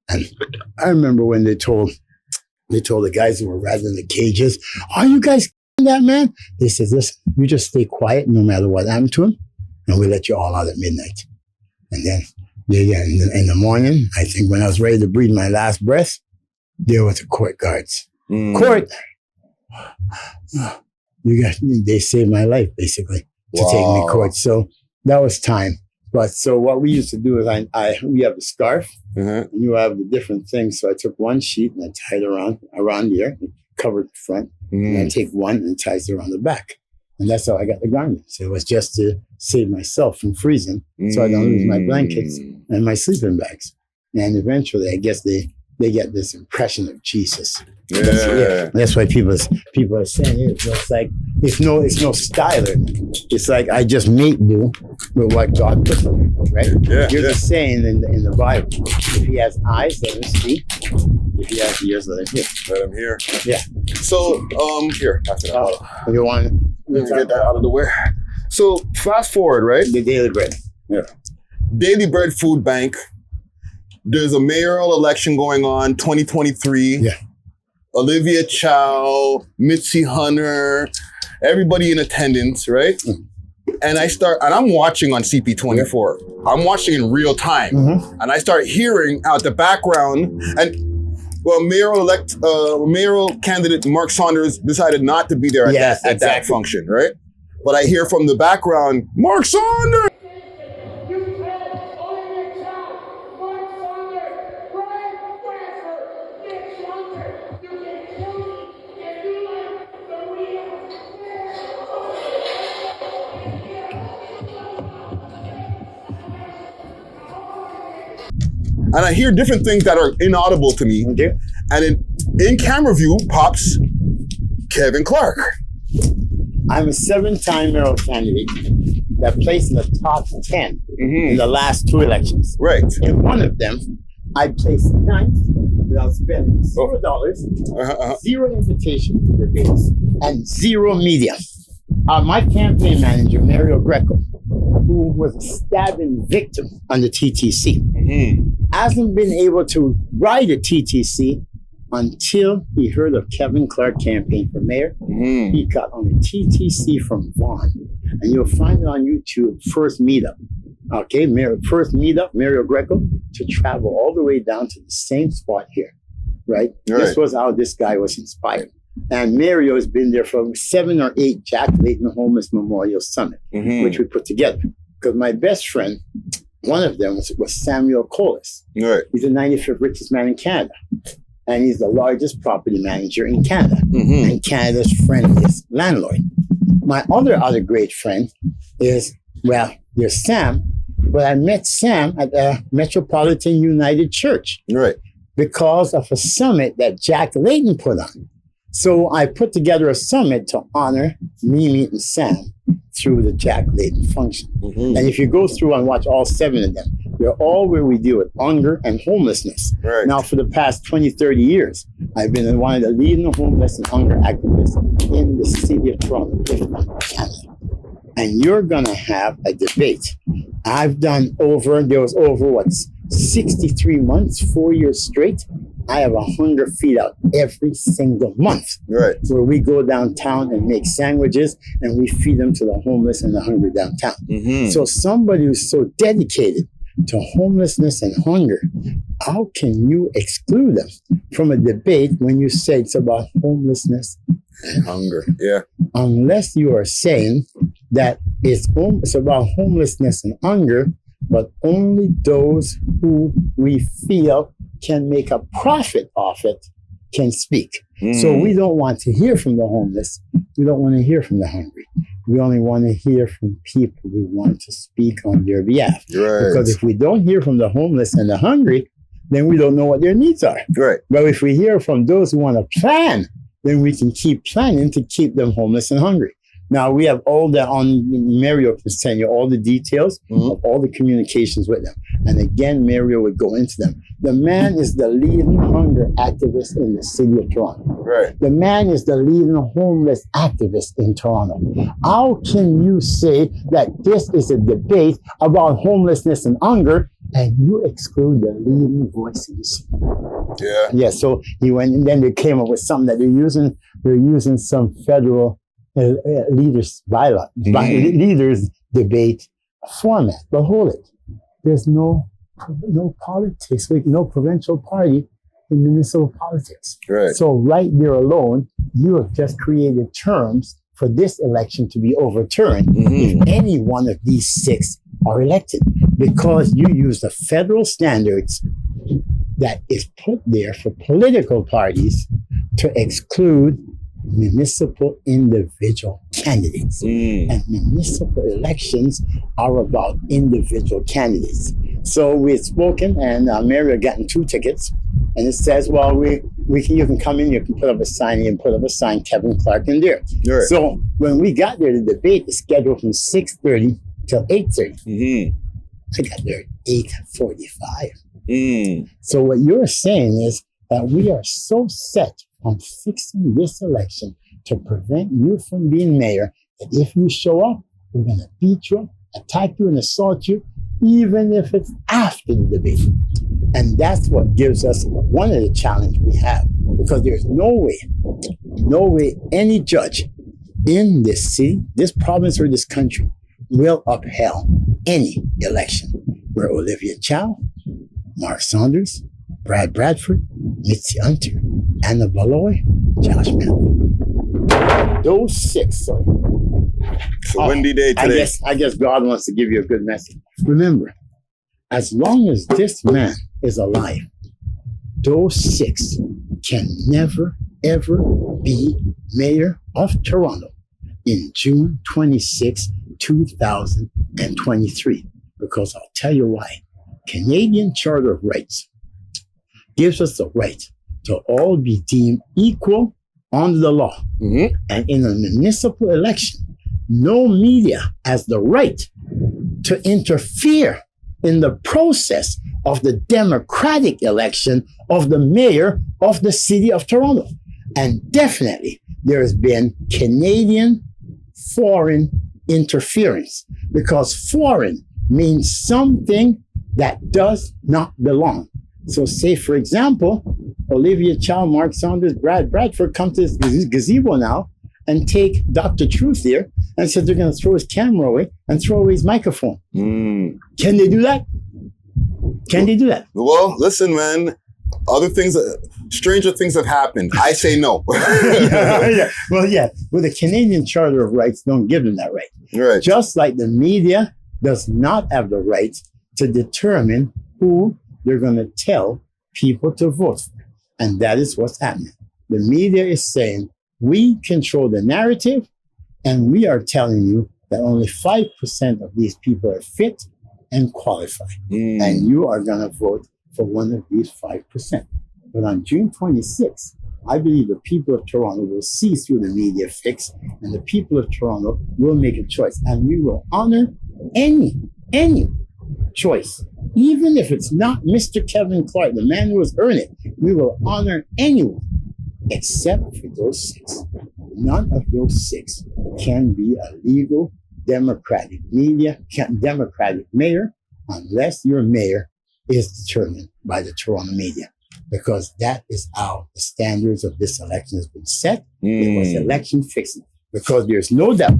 And I remember when they told the guys who were riding in the cages, are you guys that man? They said, listen, you just stay quiet no matter what happened to him, and we let you all out at midnight. And then in the morning, I think when I was ready to breathe my last breath, there were the court guards. Court! They saved my life, basically, to take me to court. So that was time. But so what we used to do is we have a scarf, and you have the different things. So I took one sheet and I tied it around here, covered the front, and I take one and ties it around the back. And that's how I got the garments. It was just to save myself from freezing so I don't lose my blankets and my sleeping bags. And eventually, I guess they get this impression of Jesus. Yeah. That's why people are saying it's like it's no styler. It's like I just make do with what God put in me, right? Yeah. You're just saying in the Bible, if he has eyes, let him see. If he has ears, let him hear. Let him hear. Yeah. So here, after that. You want to get that out of the way. So fast forward, right? The Daily Bread. Yeah. Daily Bread Food Bank. There's a mayoral election going on, 2023. Yeah. Olivia Chow, Mitzi Hunter, everybody in attendance, right? And I'm watching on CP24. I'm watching in real time. And I start hearing out the background, and mayoral candidate Mark Saunders decided not to be there at that function, right? But I hear from the background, Mark Saunders! And I hear different things that are inaudible to me. Okay. And then in camera view pops Kevin Clarke. I'm a 7-time mayoral candidate that placed in the top 10 in the last 2 elections. Right. In one of them, I placed 9th without spending $0, 0 invitation to debates, and 0 media. My campaign manager, Mayoral Greco, who was a stabbing victim on the TTC, hasn't been able to ride a TTC until he heard of Kevin Clarke campaign for mayor. He got on a TTC from Vaughan, and you'll find it on YouTube, First Meetup. Okay, first meetup, Mayoral Greco, to travel all the way down to the same spot here, right? This was how this guy was inspired. And Mario has been there for 7 or 8 Jack Layton Homeless Memorial Summit, which we put together. Because my best friend, one of them was Samuel Colas. He's the 95th richest man in Canada. And he's the largest property manager in Canada, and Canada's friendliest landlord. My other great friend is, well, there's Sam, but I met Sam at the Metropolitan United Church because of a summit that Jack Layton put on. So I put together a summit to honor me meeting Sam through the Jack Layton function. And if you go through and watch all 7 of them, they're all where we deal with hunger and homelessness. Now, for the past 20, 30 years, I've been one of the leading homeless and hunger activists in the city of Toronto, Canada. And you're gonna have a debate. There was over 63 months, 4 years straight. I have a hunger feed out every single month, where we go downtown and make sandwiches and we feed them to the homeless and the hungry downtown. So somebody who's so dedicated to homelessness and hunger, how can you exclude them from a debate when you say it's about homelessness and hunger? Unless you are saying that it's about homelessness and hunger, but only those who we feel can make a profit off it can speak. So we don't want to hear from the homeless. We don't want to hear from the hungry. We only want to hear from people who want to speak on their behalf. Because if we don't hear from the homeless and the hungry, then we don't know what their needs are. But if we hear from those who want to plan, then we can keep planning to keep them homeless and hungry. Now, we have all that on Mario can send you all the details of all the communications with them. And again, Mario would go into them. The man is the leading hunger activist in the city of Toronto. The man is the leading homeless activist in Toronto. How can you say that this is a debate about homelessness and hunger and you exclude the leading voices? So he went, and then they came up with something that they're using some federal leaders bylaw, leaders debate format. But hold it, there's no politics, no provincial party in municipal politics. So right there alone, you have just created terms for this election to be overturned if any one of these 6 are elected, because you use the federal standards that is put there for political parties to exclude municipal individual candidates. And municipal elections are about individual candidates. So we've spoken, and Mary had gotten 2 tickets, and it says, well, you can come in, you can put up a sign, and put up a sign, Kevin Clarke in there. So when we got there, the debate is scheduled from 6:30 till 8:30. I got there at 8:45. So what you're saying is that we are so set on fixing this election to prevent you from being mayor that if you show up, we're going to beat you, attack you, and assault you, even if it's after the debate. And that's what gives us one of the challenges we have, because there's no way any judge in this city, this province, or this country will upheld any election where Olivia Chow, Mark Saunders, Brad Bradford, Mitzi Hunter, Anna Baloy, Josh Manley. Those 6. So windy day today. I guess God wants to give you a good message. Remember, as long as this man is alive, those 6 can never, ever be mayor of Toronto in June 26, 2023. Because I'll tell you why. Canadian Charter of Rights gives us the right to all be deemed equal under the law. And in a municipal election, no media has the right to interfere in the process of the democratic election of the mayor of the city of Toronto. And definitely there has been Canadian foreign interference, because foreign means something that does not belong. So say, for example, Olivia Chow, Mark Saunders, Brad Bradford come to this gazebo now and take Dr. Truth here and said they're going to throw his camera away and throw away his microphone. Can they do that? Can they do that? Well, listen, man. Other things, stranger things have happened. I say no. Yeah. Well, the Canadian Charter of Rights don't give them that right. Right. Just like the media does not have the right to determine who they're going to tell people to vote for. And that is what's happening. The media is saying, we control the narrative, and we are telling you that only 5% of these people are fit and qualified. And you are going to vote for one of these 5%. But on June 26th, I believe the people of Toronto will see through the media fix, and the people of Toronto will make a choice. And we will honor any choice. Even if it's not Mr. Kevin Clarke, the man who has earned it, we will honor anyone except for those 6. None of those 6 can be a legal democratic mayor unless your mayor is determined by the Toronto media, because that is how the standards of this election has been set. It was election fixing, because there's no doubt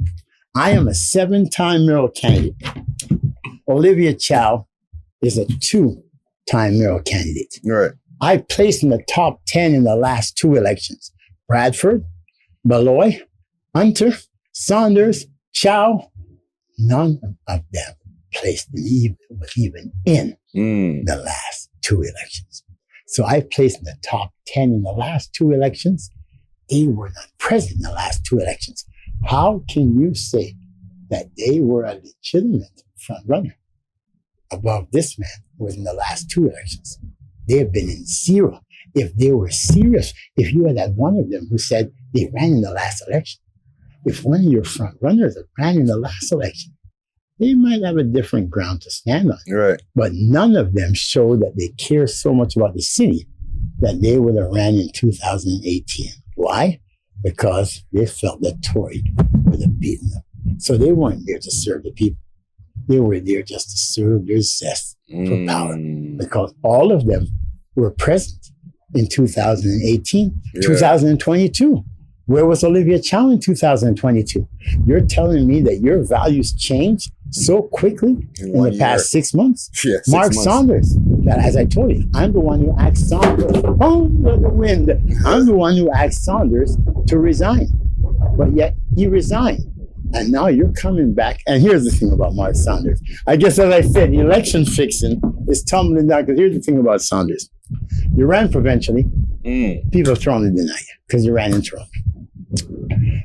I am a 7-time mayoral candidate. Olivia Chow is a 2-time mayoral candidate. Right. I placed in the top 10 in the last 2 elections. Bradford, Beloy, Hunter, Saunders, Chow, none of them placed even in the last 2 elections. So I placed in the top 10 in the last 2 elections. They were not present in the last 2 elections. How can you say that they were a legitimate front runner above this man who was in the last 2 elections? They have been in 0. If they were serious, if you had one of them who said they ran in the last election, if one of your front runners that ran in the last election, they might have a different ground to stand on. Right. But none of them showed that they care so much about the city that they would have ran in 2018. Why? Because they felt that Tory would have beaten them. So they weren't there to serve the people. They were there just to serve their zest for power, because all of them were present in 2018, 2022. Where was Olivia Chow in 2022? You're telling me that your values changed so quickly in the past 6 months? Yeah, Mark Saunders, that, as I told you, I'm the one who asked Saunders, under the wind, I'm the one who asked Saunders to resign. But yet he resigned. And now you're coming back. And here's the thing about Mark Saunders. I guess, as I said, election fixing is tumbling down. Because here's the thing about Saunders. You ran provincially. People of Toronto deny you because you ran in Toronto.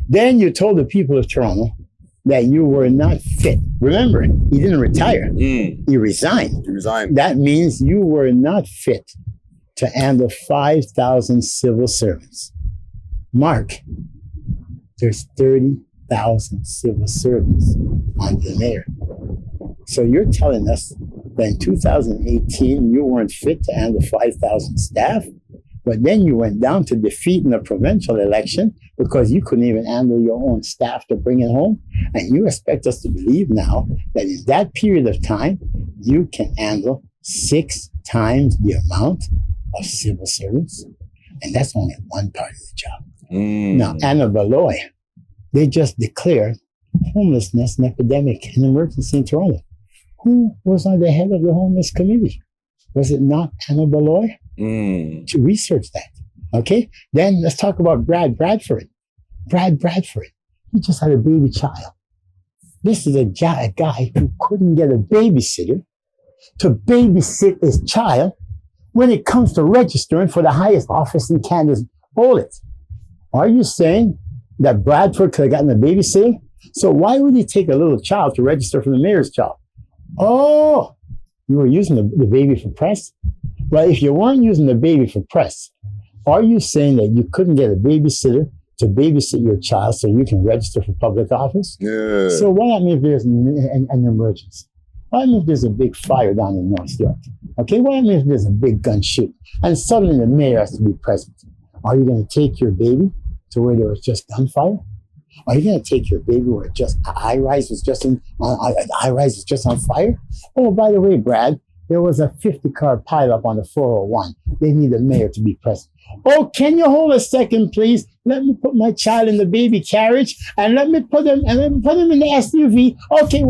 Then you told the people of Toronto that you were not fit. Remember, he didn't retire. He resigned. That means you were not fit to handle 5,000 civil servants. Mark, there's 30,000 civil servants under the mayor. So you're telling us that in 2018, you weren't fit to handle 5,000 staff, but then you went down to defeat in the provincial election because you couldn't even handle your own staff to bring it home. And you expect us to believe now that in that period of time, you can handle 6 times the amount of civil servants. And that's only one part of the job. Now, Anna Beloy, they just declared homelessness an epidemic, an emergency in Toronto. Who was on the head of the homeless committee? Was it not Anna Beloy? To research that. Okay? Then let's talk about Brad Bradford. Brad Bradford, he just had a baby child. This is a guy who couldn't get a babysitter to babysit his child when it comes to registering for the highest office in Canada's bullet. Are you saying that Bradford could have gotten a babysitter? So why would he take a little child to register for the mayor's job? Oh, you were using the baby for press? Well, if you weren't using the baby for press, Are you saying that you couldn't get a babysitter to babysit your child so you can register for public office? Yeah. So what happens if there's an emergency? What happens if there's a big fire down in North York? Okay, what happens if there's a big gun shoot and suddenly the mayor has to be present? Are you going to take your baby to where there was just gunfire? Are you going to take your baby where just a high rise was just on fire? Oh, by the way, Brad, there was a 50-car pileup on the 401. They need the mayor to be present. Oh, can you hold a second, please? Let me put my child in the baby carriage and let me put him in the SUV. Okay,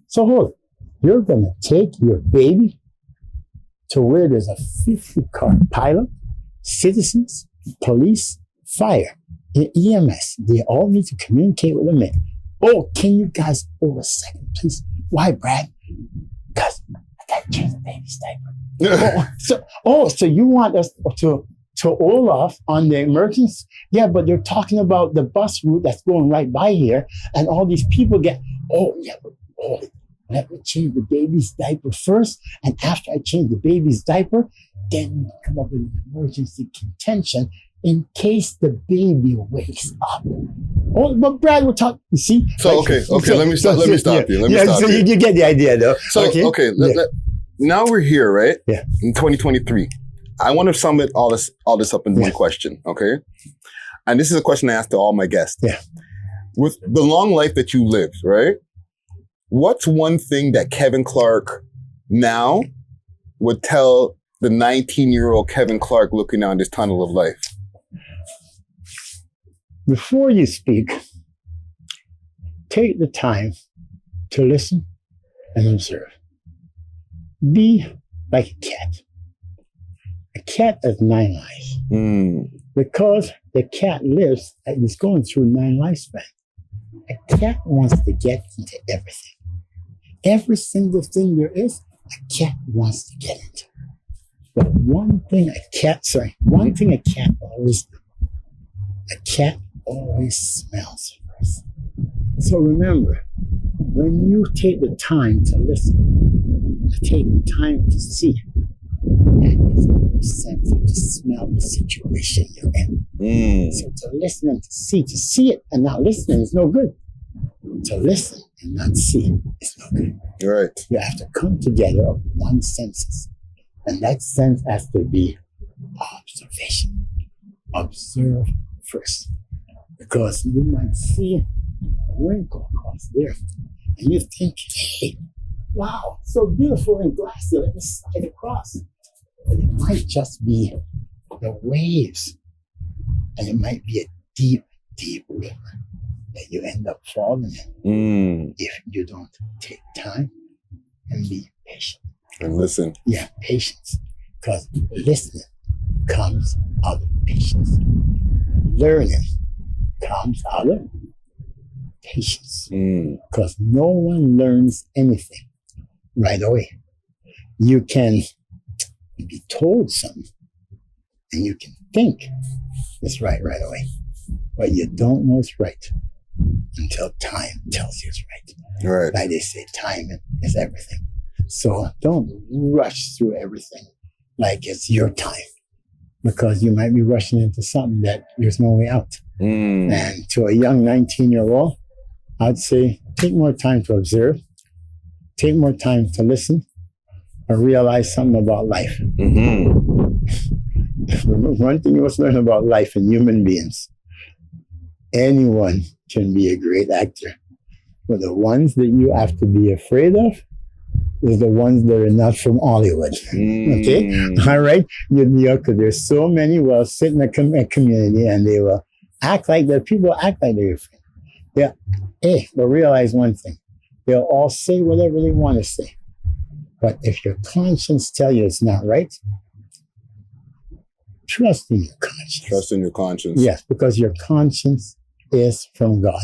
so hold it. You're going to take your baby to where there's a 50-car pileup, citizens, police, fire, EMS. They all need to communicate with the mayor. Oh, can you guys hold a second, please? Why, Brad? Because I got to change the baby's diaper. So you want us to hold off on the emergency? Yeah, but they're talking about the bus route that's going right by here, and all these people let me change the baby's diaper first, and after I change the baby's diaper, then we come up with an emergency contention in case the baby wakes up. Oh, but Brad, we're talking. You see? So okay. Let me stop you. So you get the idea, though. So okay. Now we're here, right? Yeah. In 2023, I want to sum it all this up in one question. Okay. And this is a question I ask to all my guests. Yeah. With the long life that you lived, right? What's one thing that Kevin Clarke now would tell the 19-year-old Kevin Clarke looking down this tunnel of life? Before you speak, take the time to listen and observe. Be like a cat. A cat has 9 lives. Because the cat lives and is going through 9 lifespans. A cat wants to get into everything. Every single thing there is, a cat wants to get into. But one thing a cat always does. A cat always smells first. So remember, when you take the time to listen, to take the time to see, that is your sense to smell the situation you're in. So to listen and to see it and not listening is no good. To listen and not see is no good. Right. You have to come together of one senses. And that sense has to be observation. Observe first. Because you might see a wrinkle across there. And you think, hey, wow, so beautiful and glassy, let me slide across. But it might just be the waves. And it might be a deep, deep river that you end up falling in if you don't take time and be patient. And listen. Yeah, patience. Because listening comes out of patience. Learning comes out of patience. Because no one learns anything right away. You can be told something and you can think it's right away. But you don't know it's right until time tells you it's right. Right. Like they say, time is everything. So don't rush through everything like it's your time, because you might be rushing into something that there's no way out. And to a young 19-year-old, I'd say take more time to observe, take more time to listen, and realize something about life. One thing you must learn about life and human beings, anyone can be a great actor, but the ones that you have to be afraid of is the ones that are not from Hollywood. Okay? All right? There's so many will sit in a community and they will act like that. People act like they're afraid. Yeah. Hey, but realize one thing. They'll all say whatever they want to say. But if your conscience tells you it's not right, trust in your conscience. Trust in your conscience. Yes, because your conscience is from God.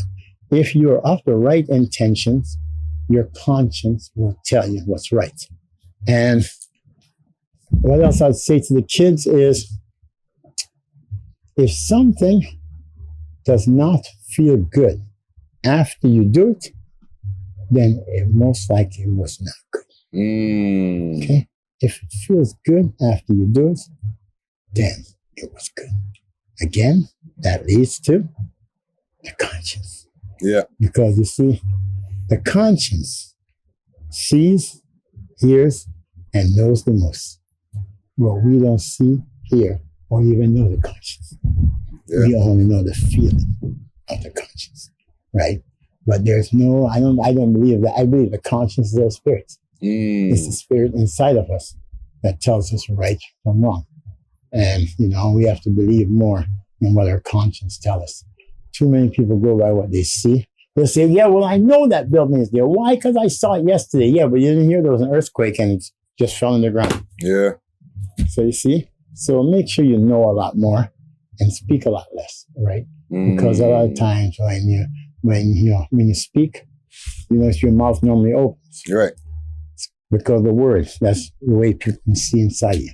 If you're of the right intentions, your conscience will tell you what's right. And what else I'd say to the kids is, if something does not feel good after you do it, then it most likely was not good. Okay? If it feels good after you do it, then it was good. Again, that leads to the conscience. Yeah. Because you see, the conscience sees, hears, and knows the most. What we don't see, hear, or even know the conscience. Yeah. We only know the feeling of the conscience, right? But there's no, I don't believe that. I believe the conscience is our spirit. It's the spirit inside of us that tells us right from wrong. And, we have to believe more in what our conscience tells us. Too many people go by what they see. They'll say, yeah, well, I know that building is there. Why? Because I saw it yesterday. Yeah, but you didn't hear there was an earthquake and it just fell on the ground. Yeah. So you see? So make sure you know a lot more and speak a lot less, right? Because a lot of times when you speak, your mouth normally opens. You're right. Because the words, that's the way people can see inside you.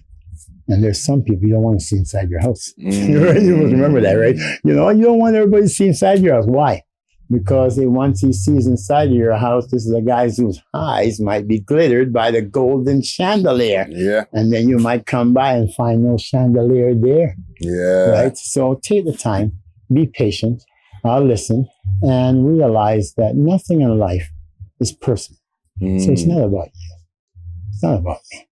And there's some people you don't want to see inside your house. You must remember that, right? You don't want everybody to see inside your house. Why? Because once he sees inside of your house, this is a guy whose eyes might be glittered by the golden chandelier. Yeah. And then you might come by and find no chandelier there. Yeah. Right? So take the time, be patient, listen, and realize that nothing in life is personal. So it's not about you. It's not about me,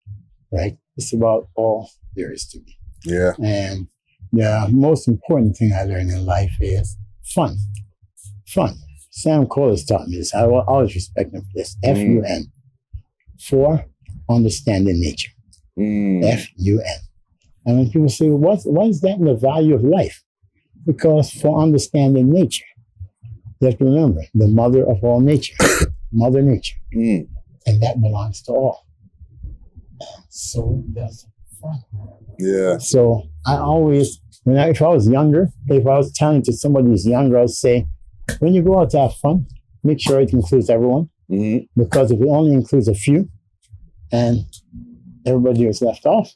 right? It's about all there is to be. Yeah. And the most important thing I learned in life is fun. Fun. Sam Cole has taught me this. I will always respect him for this. F-U-N. For understanding nature. F-U-N. And when people say, what is that in the value of life? Because for understanding nature, you have to remember, the mother of all nature, Mother Nature. And that belongs to all. So that's fun. Yeah. So I always, if I was younger, if I was telling to somebody who's younger, I'd say, when you go out to have fun, make sure it includes everyone. Because if it only includes a few and everybody is left off,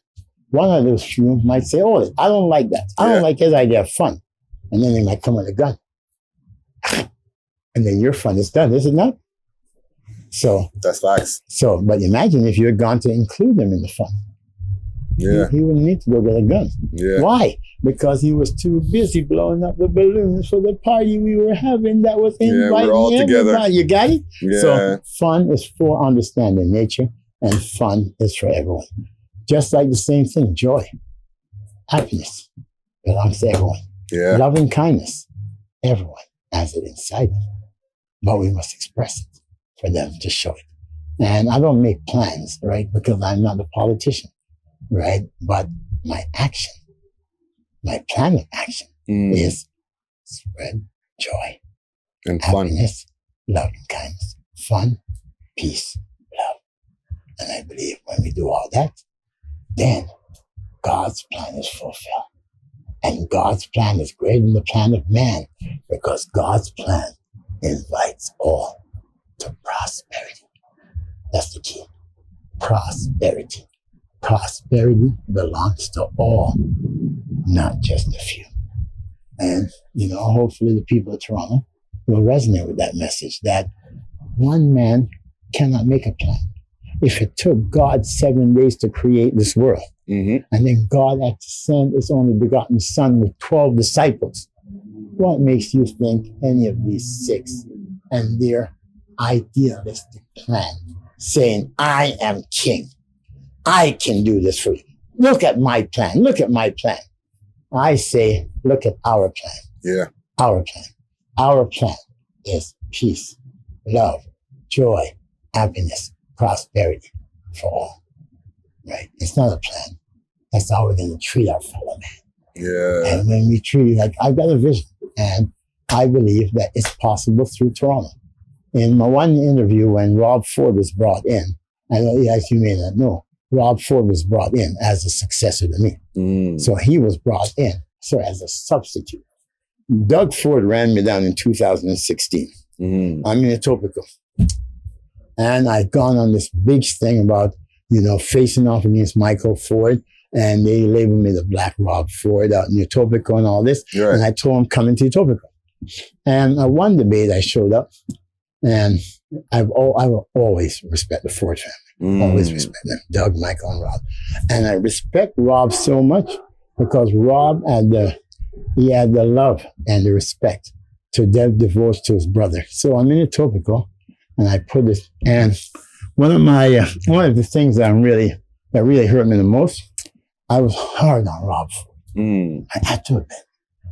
one of those few might say, oh, I don't like that. I don't like his idea of fun. And then they might come with a gun. And then your fun is done, is it not? So that's facts. So, but imagine if you had gone to include them in the fun. Yeah. He wouldn't need to go get a gun. Yeah. Why? Because he was too busy blowing up the balloons for the party we were having that was inviting we're all everybody. together. You got it? Yeah. So fun is for understanding nature and fun is for everyone. Just like the same thing, joy, happiness belongs to everyone. Yeah. Loving kindness, everyone has it inside them. But we must express it for them to show it. And I don't make plans, right? Because I'm not a politician, right? But my action, my plan of action is spread joy and happiness, love and kindness, fun, peace, love. And I believe when we do all that, then God's plan is fulfilled. And God's plan is greater than the plan of man because God's plan invites all to prosperity. That's the key. Prosperity. Prosperity belongs to all, not just a few. And, hopefully the people of Toronto will resonate with that message that one man cannot make a plan. If it took God 7 days to create this world, and then God had to send his only begotten son with 12 disciples, what makes you think any of these 6 and their idealistic plan saying, I am king. I can do this for you. Look at my plan. Look at my plan. I say, look at our plan. Yeah. Our plan. Our plan is peace, love, joy, happiness, prosperity for all. Right? It's not a plan. That's how we're going to treat our fellow man. Yeah. And when we treat, I've got a vision, and I believe that it's possible through Toronto. In my one interview, when Rob Ford was brought in, I know, as you may not know, Rob Ford was brought in as a successor to me. So he was brought in, as a substitute. Doug Ford ran me down in 2016. I'm in Etobicoke. And I'd gone on this big thing about, facing off against Michael Ford. And they labeled me the Black Rob Ford out in Etobicoke and all this. Right. And I told them, come into Etobicoke. And one debate I showed up, and I will always respect the Ford family. Always respect them, Doug, Michael, and Rob. And I respect Rob so much because Rob had the love and the respect to divorce to his brother. So I'm in Etobicoke, and I put this. And one of the things that really hurt me the most, I was hard on Rob. I had to admit,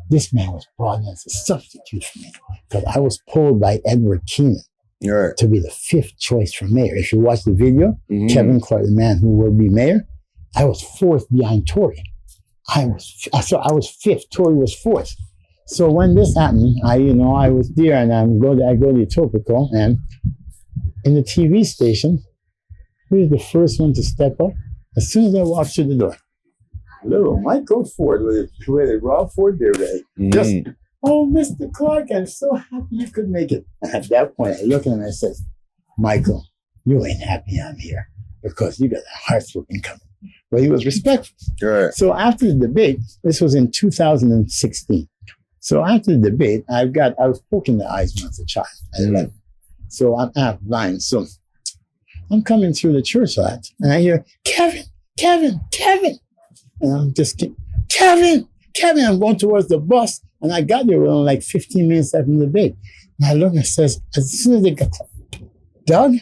this man was brought in as a substitute for me because I was polled by Edward Keenan to be the 5th choice for mayor. If you watch the video, Kevin Clarke, the man who will be mayor, I was 4th behind Tory. I was 5th. Tory was 4th. So when this happened, I was there, and I go to Etobicoke, and in the TV station, who was the first one to step up? As soon as I walked through the door, little Michael Ford with Rob Ford there, just, oh, Mr. Clarke, I'm so happy you could make it. And at that point, I look at him and I said, Michael, you ain't happy I'm here because you got a heartbroken coming. But he was respectful. Right. So after the debate, this was in 2016. So after the debate, I was poking the eyes when I was a child. I left. So I'm half blind. So I'm coming through the church lot, and I hear, Kevin. And I'm just, Kevin. I'm going towards the bus. And I got there within like 15 minutes after the debate. And I look and says, as soon as they got, Doug?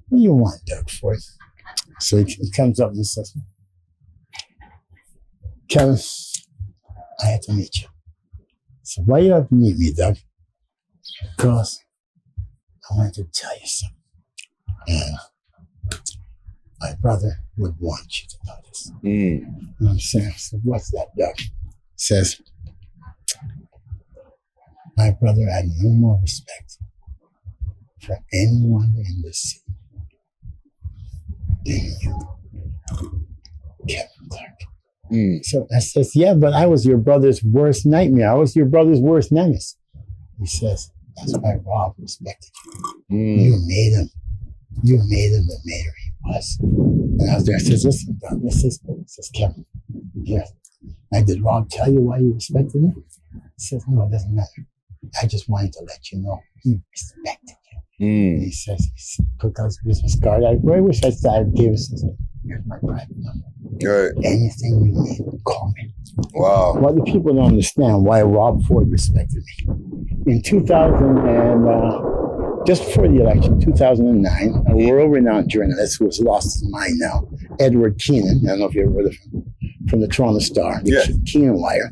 What do you want, Doug, for? So he comes up and says, Kevin, I had to meet you. So why you have to meet me, Doug? Because I wanted to tell you something. And my brother would want you to know this. And I'm saying, so what's that, Doug? Says, my brother had no more respect for anyone in the city than you, Kevin Clarke. So I says, yeah, but I was your brother's worst nightmare. I was your brother's worst nemesis. He says, that's why Rob respected you. You made him the mayor he was. And I was there. I says, listen, Doug, says Kevin, here. Did Rob tell you why you respected him? He says, no, it doesn't matter. I just wanted to let you know he respected you. And he says, took out his business card. I wish I gave us, here's my private number. Right. Anything you need, call me. Wow. What do people don't understand why Rob Ford respected me? In 2000 and just before the election, 2009, a world-renowned journalist who has lost his mind now, Edward Keenan, I don't know if you ever heard of him, from the Toronto Star, the Keenan Wire.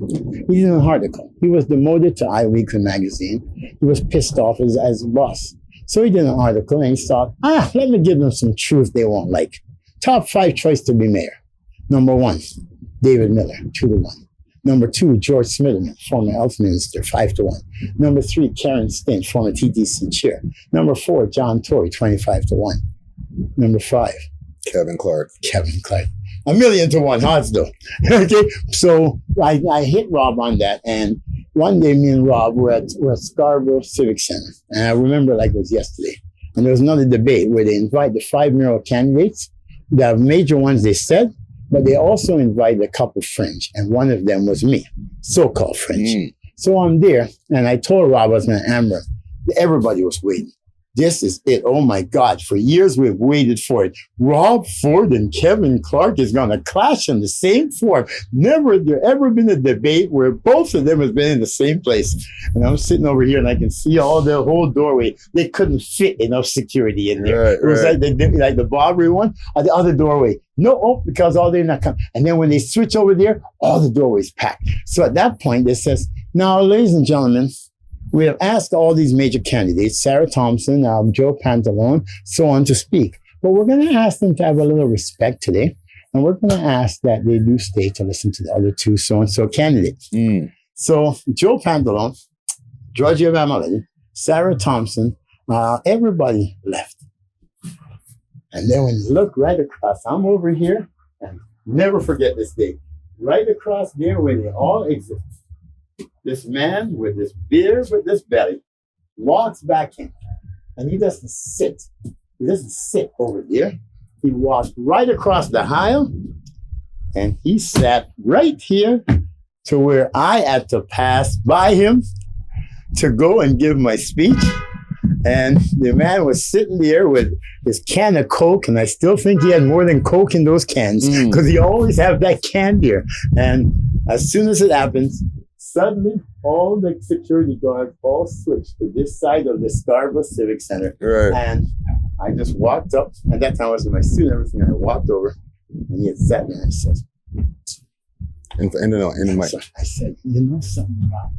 He did an article. He was demoted to iWeekly magazine. He was pissed off as a boss. So he did an article and he thought, let me give them some truth they won't like. Top 5 choice to be mayor. Number 1, David Miller, 2-1. Number 2, George Smitherman, former health minister, 5-1. Number 3, Karen Stint, former TTC chair. Number 4, John Tory, 25-1. Number 5, Kevin Clarke. A million to 1 odds though. Okay, so I hit Rob on that, and one day me and Rob were at Scarborough Civic Center, and I remember like it was yesterday. And there was another debate where they invite the 5 mayoral candidates. The major ones they said, but they also invited a couple fringe, and one of them was me, so-called fringe. So I'm there, and I told Rob I was going to Amber. Everybody was waiting. This is it. Oh my God. For years we've waited for it. Rob Ford and Kevin Clarke is going to clash in the same forum. Never there ever been a debate where both of them have been in the same place. And I'm sitting over here and I can see all the whole doorway. They couldn't fit enough security in there. It was like the Barbary one or the other doorway. No, because all they're not coming. And then when they switch over there, all the doorways packed. So at that point, it says, now, ladies and gentlemen, we have asked all these major candidates, Sarah Thompson, Joe Pantalone, so on, to speak. But we're going to ask them to have a little respect today. And we're going to ask that they do stay to listen to the other 2 so-and-so candidates. So Joe Pantalone, Georgia Ramaladi, Sarah Thompson, everybody left. And then when you look right across, I'm over here, and never forget this day. Right across there where they all exit. This man with this beard, with this belly, walks back in. And he doesn't sit. He doesn't sit over there. He walked right across the aisle, and he sat right here to where I had to pass by him to go and give my speech. And the man was sitting there with his can of Coke, and I still think he had more than Coke in those cans because he always have that can there. And as soon as it happens, suddenly all the security guards all switched to this side of the Scarborough Civic Center. Right. And I just walked up. At that time, I was with my student, everything. And I walked over, and he had sat there, and I said, I said, you know something, Rob?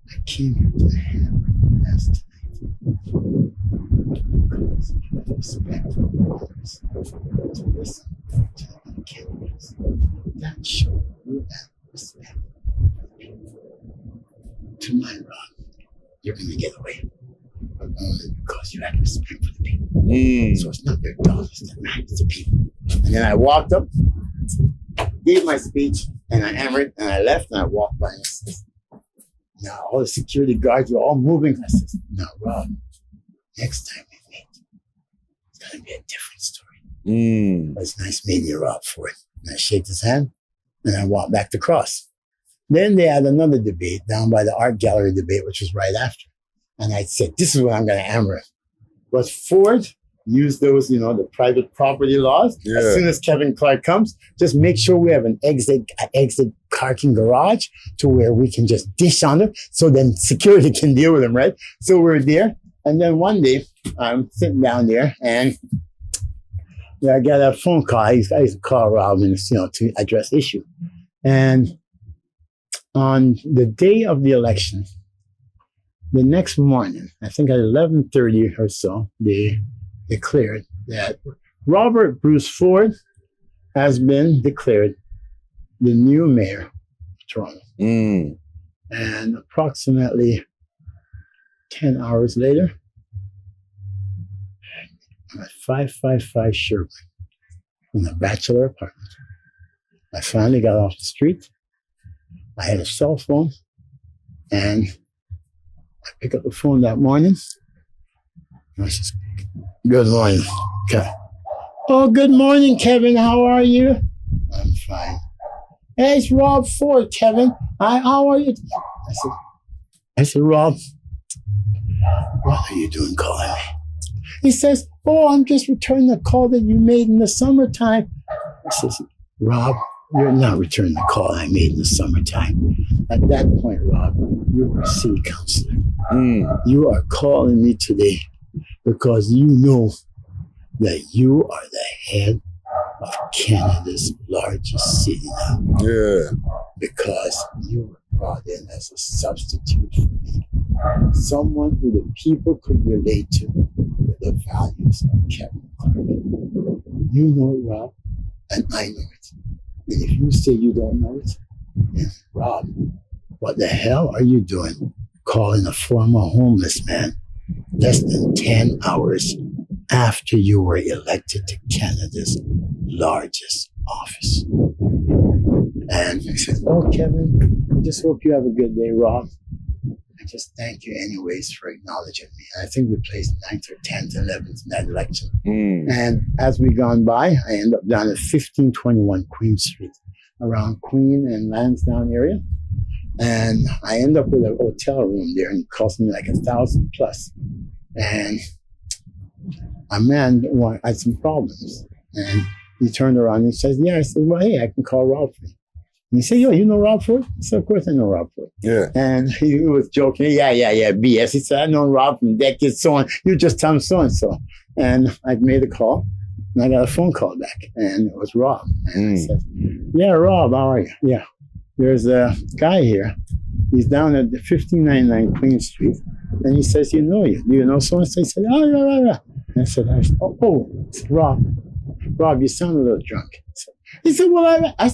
I came here to the Hammer last night because you have respect for others, to listen to the cameras. That shows you have respect for people. Tonight, Rob, you're going to get away, but only because you have respect for the people. So it's not their dollars that matters to people. And then I walked up, gave my speech, and I hammered, and I left, and I walked by, and I said, now all the security guards were all moving. I said, now, Rob, next time we meet, it's going to be a different story. But it's nice meeting you, Rob, for it. And I shake his hand, and I walk back to cross. Then they had another debate down by the art gallery debate, which was right after. And I said, this is what I'm going to hammer. But Ford used those, the private property laws. Yeah. As soon as Kevin Clarke comes, just make sure we have an exit parking garage to where we can just dish on them so then security can deal with them, right? So we're there. And then one day I'm sitting down there and I got a phone call. I used to call Robin, to address issue. And on the day of the election, the next morning, I think at 11:30 or so, they declared that Robert Bruce Ford has been declared the new mayor of Toronto. And approximately 10 hours later, I'm at 555 Sherwood in a bachelor apartment. I finally got off the street. I had a cell phone, and I picked up the phone that morning. And I said, good morning, Kevin. Oh, good morning, Kevin. How are you? I'm fine. Hey, it's Rob Ford, Kevin. How are you? I said, Rob, what are you doing calling me? He says, oh, I'm just returning the call that you made in the summertime. I says, Rob, you're not returning the call I made in the summertime. At that point, Rob, you are a city councilor. You are calling me today because you know that you are the head of Canada's largest city now. Yeah. Because you were brought in as a substitute for me. Someone who the people could relate to with the values of Kevin Clarke. You know it, Rob, and I know it. And if you say you don't know it, then Rob, what the hell are you doing calling a former homeless man less than 10 hours after you were elected to Canada's largest office? And I said, oh, Kevin, I just hope you have a good day, Rob. I just thank you anyways for acknowledging me. And I think we placed 9th or 10th, 11th in that election. And as we gone by, I end up down at 1521 Queen Street, around Queen and Lansdowne area. And I end up with a hotel room there, and it cost me like $1,000 plus. And a man had some problems. And he turned around and he says, yeah. I said, well, hey, I can call Rob for you. And he said, yo, you know Rob Ford? I said, of course I know Rob Ford. Yeah. And he was joking, yeah, BS. He said, I know Rob from decades, so on. You just tell him so-and-so. And I made a call, and I got a phone call back, and it was Rob. And I said, yeah, Rob, how are you? Yeah. There's a guy here. He's down at 1599 Queen Street. And he says, do you know so-and-so? He said, oh, yeah. And I said, it's Rob. Rob, you sound a little drunk. He said, well, I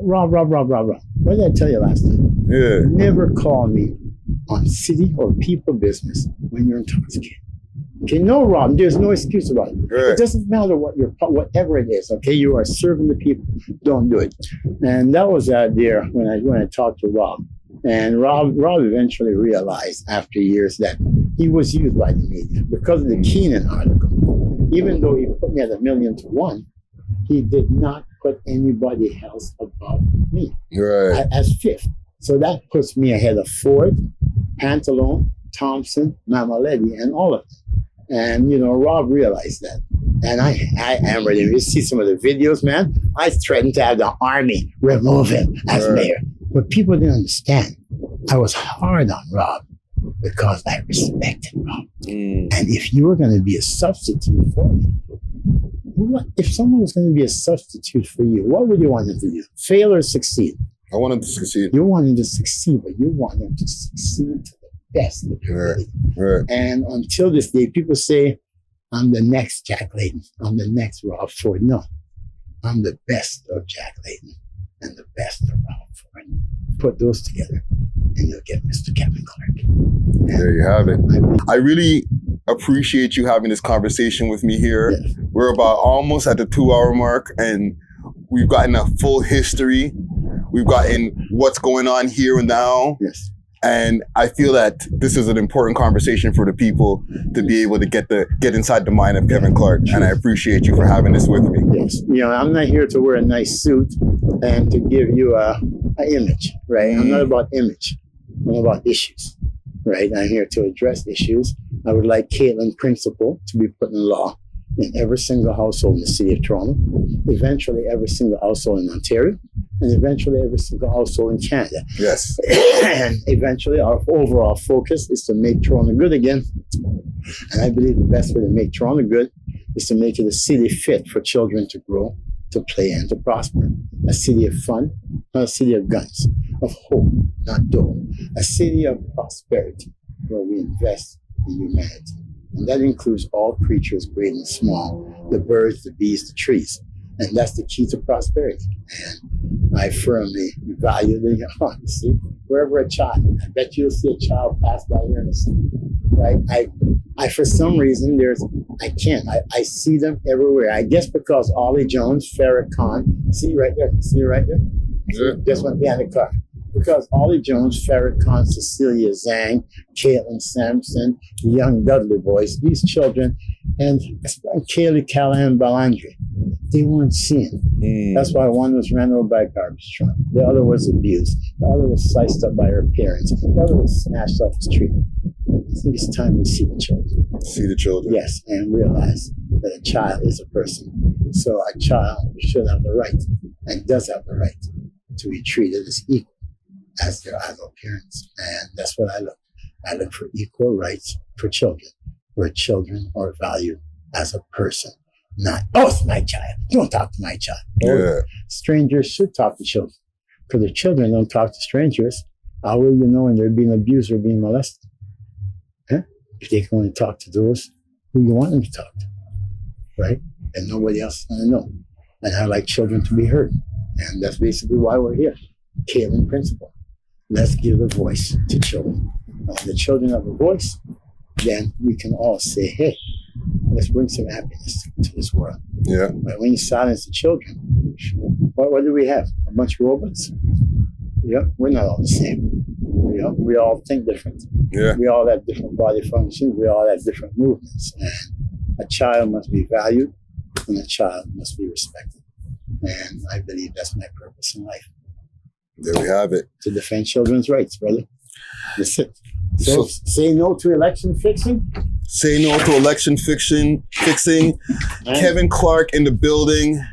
Rob. What did I tell you last time? Yeah. Never call me on city or people business when you're intoxicated. Okay, no, Rob, there's no excuse about it. Right. It doesn't matter whatever it is, okay? You are serving the people. Don't do it. And that was there when I talked to Rob. And Rob eventually realized after years that he was used by the media because of the Keenan article. Even though he put me at 1,000,000 to 1, he did not put anybody else above me as fifth. So that puts me ahead of Ford, Pantalone, Thompson, Mamaletti, and all of them. And, you know, Rob realized that. And I am ready. You see some of the videos, man. I threatened to have the army remove him as mayor. But people didn't understand. I was hard on Rob because I respected Rob. And if you were going to be a substitute for me, if someone was going to be a substitute for you, what would you want him to do? Fail or succeed? I want him to succeed. You want him to succeed, but you want him to succeed to the best of your ability. And until this day, people say, I'm the next Jack Layton. I'm the next Rob Ford. No, I'm the best of Jack Layton and the best of Rob Ford. Put those together and you'll get Mr. Kevin Clarke. There you have it. I really appreciate you having this conversation with me here. Yes. We're about almost at the 2-hour mark, and we've gotten a full history. We've gotten what's going on here and now. Yes. And I feel that this is an important conversation for the people to be able to get inside the mind of Kevin Clarke. And I appreciate you for having this with me. Yes. You know, I'm not here to wear a nice suit and to give you an image, right? I'm not about image. I'm about issues, right? I'm here to address issues. I would like Caitlin Principle to be put in law in every single household in the city of Toronto, eventually every single household in Ontario, and eventually every single household in Canada. Yes. And eventually our overall focus is to make Toronto good again. And I believe the best way to make Toronto good is to make it a city fit for children to grow, to play, and to prosper. A city of fun, not a city of guns, of hope, not dole. A city of prosperity where we invest in humanity. And that includes all creatures, great and small, the birds, the bees, the trees. And that's the key to prosperity. And I firmly value the honesty. Wherever a child, I bet you'll see a child pass by here in the city, right? I for some reason, I see them everywhere. I guess because Ollie Jones, Farrah Khan, see right there? Yeah. Just went behind the car. Because Ollie Jones, Farrah Khan, Cecilia Zhang, Caitlin Sampson, the young Dudley boys, these children, and Kaylee Callahan Balandri, they weren't seen. That's why one was ran over by a garbage truck. The other was abused. The other was sliced up by her parents. The other was snatched off the street. I think it's time we see the children. See the children. Yes, and realize that a child is a person. So a child should have the right, and does have the right, to be treated as equal as their adult parents. And that's what I look. I look for equal rights for children, where children are valued as a person. Not, oh, it's my child. Don't talk to my child. Yeah. Strangers should talk to children. Because if children don't talk to strangers, how will you know when they're being abused or being molested? Huh? If they can only talk to those who you want them to talk to, right? And nobody else is going to know. And I like children to be heard. And that's basically why we're here. Caitlin Principle. Let's give a voice to children. When the children have a voice, then we can all say, hey, let's bring some happiness to this world. Yeah. But when you silence the children, what do we have? A bunch of robots? Yeah, we're not all the same. We all think different. Yeah. We all have different body functions. We all have different movements. And a child must be valued and a child must be respected. And I believe that's my purpose in life. There we have it. To defend children's rights, brother. That's it. So say no to election fixing. Say no to election fixing. Kevin Clarke in the building.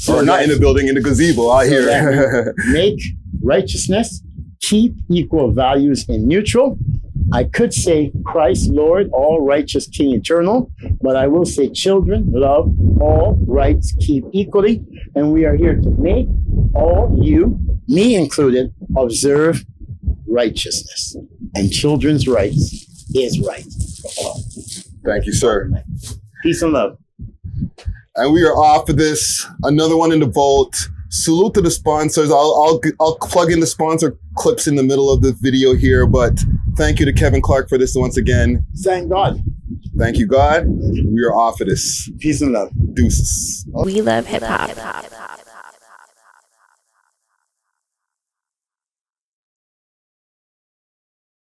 Or not in the building, in the gazebo out here. Make righteousness, keep equal values in neutral. I could say Christ, Lord, all righteous King eternal, but I will say children, love, all rights keep equally. And we are here to make all you, me included, observe righteousness. And children's rights is right for all. Thank you, sir. Peace and love. And we are off of this. Another one in the vault. Salute to the sponsors. I'll plug in the sponsor clips in the middle of the video here, but thank you to Kevin Clarke for this once again. Thank God. Thank you, God. We are off of this. Peace and love. Deuces. We love hip hop.